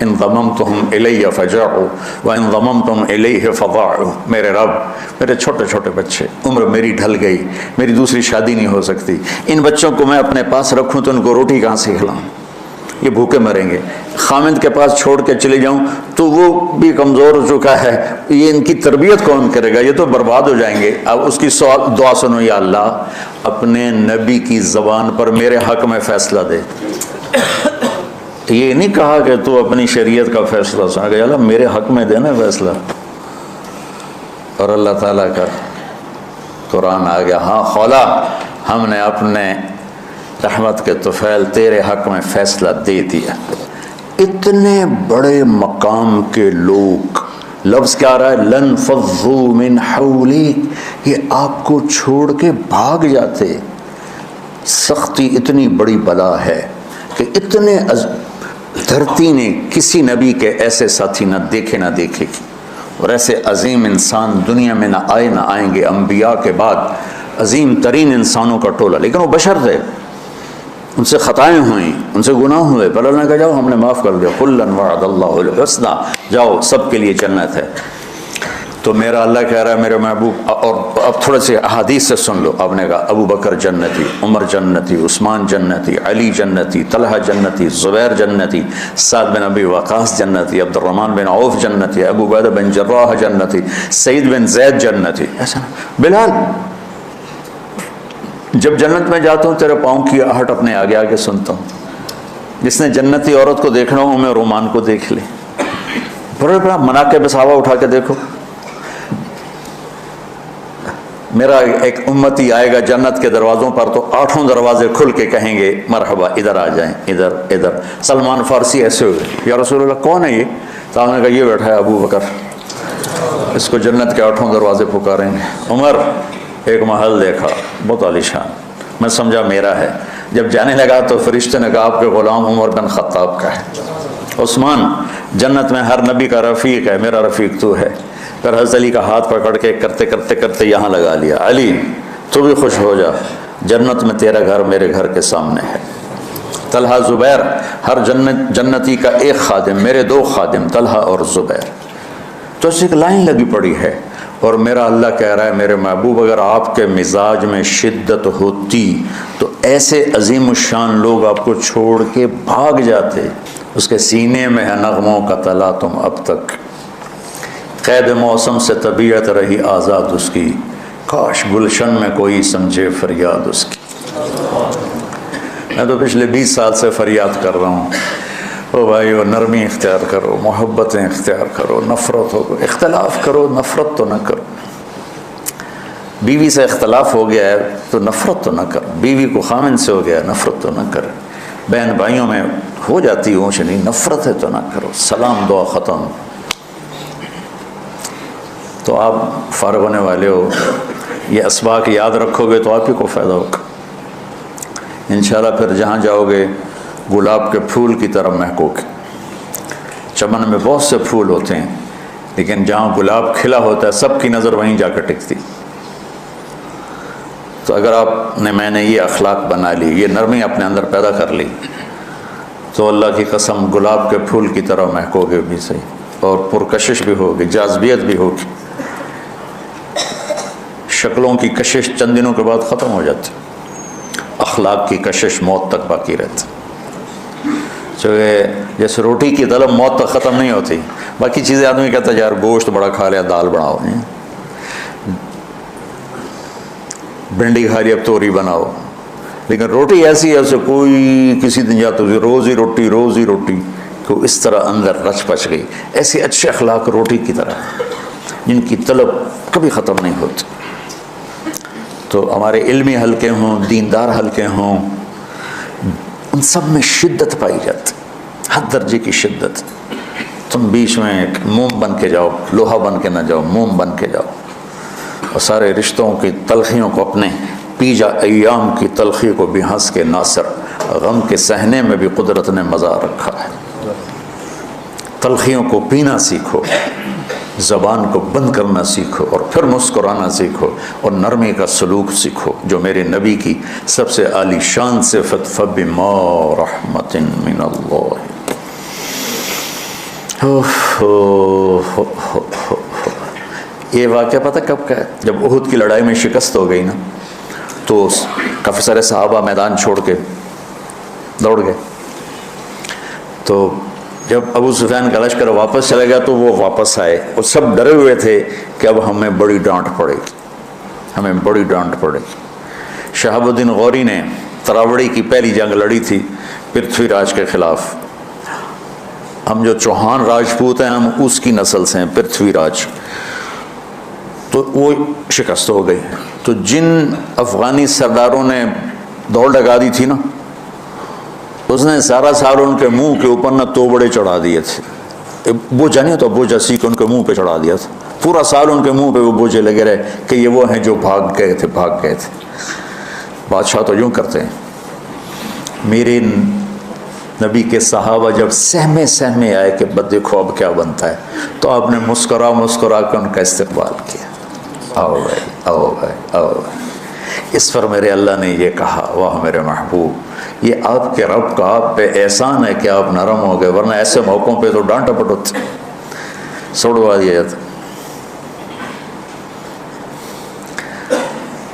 ان ضممتہم الی فجاعوا وان ضممتم الیہ فضاعوا، میرے رب میرے چھوٹے چھوٹے بچے، عمر میری ڈھل گئی، میری دوسری شادی نہیں ہو سکتی، ان بچوں کو میں اپنے پاس رکھوں تو ان کو روٹی کہاں سے کھلاؤں، یہ بھوکے مریں گے، خامند کے پاس چھوڑ کے چلے جاؤں تو وہ بھی کمزور ہو چکا ہے، یہ ان کی تربیت کون کرے گا، یہ تو برباد ہو جائیں گے۔ اب اس کی دعا سنو، یا اللہ اپنے نبی کی زبان پر میرے حق میں فیصلہ دے۔ یہ نہیں کہا کہ تو اپنی شریعت کا فیصلہ سنا، کہ اللہ میرے حق میں دینا فیصلہ، اور اللہ تعالیٰ کا قرآن آ گیا، ہاں خولا ہم نے اپنے رحمت کے طفیل تیرے حق میں فیصلہ دے دیا۔ اتنے بڑے مقام کے لوگ، لفظ کیا رہا ہے، لن فضوا من حولک، یہ آپ کو چھوڑ کے بھاگ جاتے، سختی اتنی بڑی بلا ہے کہ اتنے دھرتی نے کسی نبی کے ایسے ساتھی نہ دیکھے گی، اور ایسے عظیم انسان دنیا میں نہ آئیں گے انبیاء کے بعد، عظیم ترین انسانوں کا ٹولہ، لیکن وہ بشر تھے، ان سے خطائیں ہوئیں، ان سے گناہ ہوئے، پر اللہ نے کہا جاؤ ہم نے معاف کر دیا، کلاً وعد اللہ الحسنی، جاؤ سب کے لیے جنت ہے۔ تو میرا اللہ کہہ رہا ہے میرے محبوب، اور اب تھوڑے سے احادیث سے سن لو، آپ نے کہا ابو بکر جنتی، عمر جنتی، عثمان جنتی، علی جنتی، طلحہ جنتی، زبیر جنتی، سعد بن ابی وقاص جنتی، عبد الرحمن بن عوف جنتی، ابو عبیدہ بن جراح جنتی، سعید بن زید جنتی، ایسا بلال جب جنت میں جاتا ہوں تیرے پاؤں کی آہٹ اپنے آگے آگے سنتا ہوں، جس نے جنتی عورت کو دیکھنا ہو میں رومان کو دیکھ لے، بڑا مناقب صحابہ اٹھا کے دیکھو، میرا ایک امتی آئے گا جنت کے دروازوں پر تو 8 دروازے کھل کے کہیں گے مرحبا ادھر آ جائیں، ادھر۔ سلمان فارسی ایسے ہوئے، یا رسول اللہ کون ہے یہ؟ تو آپ نے کہا یہ بیٹھا ہے ابو بکر، اس کو جنت کے 8 دروازے پکاریں گے۔ عمر ایک محل دیکھا بہت عالیشان، میں سمجھا میرا ہے، جب جانے لگا تو فرشتے نے کہا آپ کے غلام عمر بن خطاب کا ہے۔ عثمان جنت میں ہر نبی کا رفیق ہے، میرا رفیق تو ہے، پھر حضرت علی کا ہاتھ پکڑ کے کرتے یہاں لگا لیا، علی تو بھی خوش ہو جا، جنت میں تیرا گھر میرے گھر کے سامنے ہے۔ طلحہ زبیر، ہر جنتی کا ایک خادم، میرے 2 خادم طلحہ اور زبیر۔ تو اس ایک لائن لگی پڑی ہے، اور میرا اللہ کہہ رہا ہے میرے محبوب اگر آپ کے مزاج میں شدت ہوتی تو ایسے عظیم الشان لوگ آپ کو چھوڑ کے بھاگ جاتے، اس کے سینے میں ہے نغموں کا تلا تم اب تک، قید موسم سے طبیعت رہی آزاد اس کی، کاش گلشن میں کوئی سمجھے فریاد اس کی۔ میں تو پچھلے 20 سال سے فریاد کر رہا ہوں، او بھائیو نرمی اختیار کرو، محبتیں اختیار کرو، نفرت ہو، اختلاف کرو نفرت تو نہ کرو۔ بیوی سے اختلاف ہو گیا ہے تو نفرت تو نہ کرو، بیوی کو خامن سے ہو گیا نفرت تو نہ کرو، بہن بھائیوں میں ہو جاتی اونچ نہیں، نفرت ہے تو نہ کرو، سلام دعا ختم۔ تو آپ فارغ ہونے والے ہو، یہ اسباق یاد رکھو گے تو آپ ہی کو فائدہ ہوگا انشاءاللہ۔ پھر جہاں جاؤ گے گلاب کے پھول کی طرح مہکو گے۔ چمن میں بہت سے پھول ہوتے ہیں لیکن جہاں گلاب کھلا ہوتا ہے سب کی نظر وہیں جا کے ٹکتی۔ تو اگر میں نے یہ اخلاق بنا لی، یہ نرمی اپنے اندر پیدا کر لی، تو اللہ کی قسم گلاب کے پھول کی طرح مہکو گے بھی صحیح، اور پرکشش بھی ہوگی، جاذبیت بھی ہوگی۔ شکلوں کی کشش چند دنوں کے بعد ختم ہو جاتی، اخلاق کی کشش موت تک باقی رہتی۔ جیسے روٹی کی طلب موت تک ختم نہیں ہوتی، باقی چیزیں آدمی کہتا ہے یار گوشت بڑا کھا لیا، دال بناؤ، بھنڈی کھا لی اب توری بناؤ، لیکن روٹی ایسی ہے اسے کوئی کسی دن جاتا ہے روز ہی روٹی کو اس طرح اندر رچ پچ گئی۔ ایسے اچھے اخلاق روٹی کی طرح جن کی طلب کبھی ختم نہیں ہوتی۔ تو ہمارے علمی حلقے ہوں، دیندار حلقے ہوں، ان سب میں شدت پائی جاتی، ہر درجے کی شدت۔ تم بیچ میں ایک موم بن کے جاؤ، لوہا بن کے نہ جاؤ، موم بن کے جاؤ، اور سارے رشتوں کی تلخیوں کو اپنے پی جا، ایام کی تلخی کو بھی ہنس کے ناصر، غم کے سہنے میں بھی قدرت نے مزہ رکھا ہے۔ تلخیوں کو پینا سیکھو، زبان کو بند کرنا سیکھو، اور پھر مسکرانا سیکھو، اور نرمی کا سلوک سیکھو جو میرے نبی کی سب سے عالی شان صفت فَبِمَا رَحْمَةٍ مِّنَ اللَّهِ۔ یہ واقعہ پتہ کب کا ہے؟ جب احد کی لڑائی میں شکست ہو گئی نا، تو کافی سارے صحابہ میدان چھوڑ کے دوڑ گئے۔ تو جب ابو سفیان کا لشکر واپس چلا گیا تو وہ واپس آئے، اور سب ڈرے ہوئے تھے کہ اب ہمیں بڑی ڈانٹ پڑے گی۔ شہاب الدین غوری نے تراوڑی کی پہلی جنگ لڑی تھی پرتھوی راج کے خلاف۔ ہم جو چوہان راجپوت ہیں ہم اس کی نسل سے ہیں، پرتھوی راج، تو وہ شکست ہو گئی۔ تو جن افغانی سرداروں نے دوڑ لگا دی تھی نا، اس نے سارا سال ان کے منہ کے اوپر نہ توبڑے چڑھا دیے تھے، بوجھا نہیں ہوتا، بوجھا سی کے ان کے منہ پہ چڑھا دیا تھا، پورا سال ان کے منہ پہ وہ بوجھے لگے رہے کہ یہ وہ ہیں جو بھاگ گئے تھے۔ بادشاہ تو یوں کرتے ہیں. میرے نبی کے صحابہ جب سہمے آئے کہ بس دیکھو اب کیا بنتا ہے, تو آپ نے مسکرا کے ان کا استقبال کیا. آؤ بھائی, آؤ بھائی, آؤ بھائی. اس پر میرے اللہ نے یہ کہا, واہ میرے محبوب, یہ آپ کے رب کا آپ پہ احسان ہے کہ آپ نرم ہو گئے, ورنہ ایسے موقعوں پہ تو ڈانٹ ڈپٹ ہوتے, سوڑوا دیا جاتا.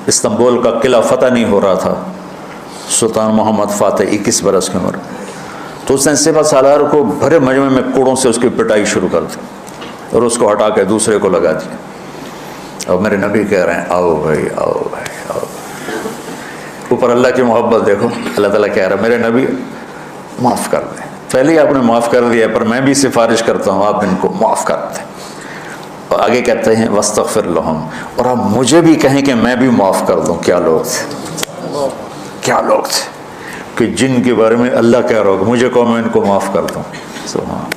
استنبول کا قلعہ فتح نہیں ہو رہا تھا, سلطان محمد فاتح 21 برس کی عمر, تو اس نے سپہ سالار کو بھرے مجمع میں کوڑوں سے اس کی پٹائی شروع کر دی اور اس کو ہٹا کے دوسرے کو لگا دیا. اور میرے نبی کہہ رہے ہیں آؤ بھائی, آؤ بھائی, آؤ. اوپر اللہ کی محبت دیکھو, اللہ تعالیٰ کہہ رہا ہے میرے نبی معاف کر دیں. پہلے ہی آپ نے معاف کر دیا, پر میں بھی سفارش کرتا ہوں آپ ان کو معاف کر دیں. اور آگے کہتے ہیں وَاسْتَغْفِرْ لَهُمْ, اور آپ مجھے بھی کہیں کہ میں بھی معاف کر دوں. کیا لوگ تھے, کیا لوگ تھے کہ جن کے بارے میں اللہ کہہ رہا ہو کہ مجھے کہو میں ان کو معاف کر دوں. سبحان.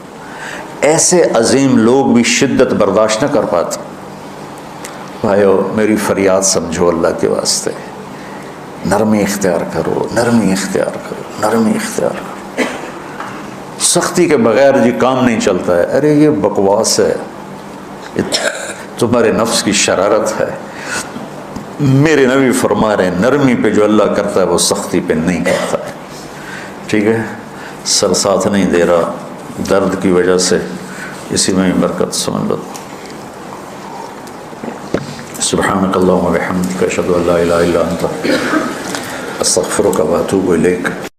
ایسے عظیم لوگ بھی شدت برداشت نہ کر پاتے. بھائیو میری فریاد سمجھو اللہ کے واسطے, نرمی اختیار کرو, نرمی اختیار کرو, نرمی اختیار کرو. سختی کے بغیر جی کام نہیں چلتا ہے. ارے یہ بکواس ہے, تمہارے نفس کی شرارت ہے. میرے نبی فرما رہے ہیں نرمی پہ جو اللہ کرتا ہے وہ سختی پہ نہیں کرتا ہے. ٹھیک ہے, سر ساتھ نہیں دے رہا درد کی وجہ سے, اسی میں برکت سمجھ لو. سبحانک اللہم و بحمدک اشہد ان لا الہ الا انت استغفرک و اتوب الیک.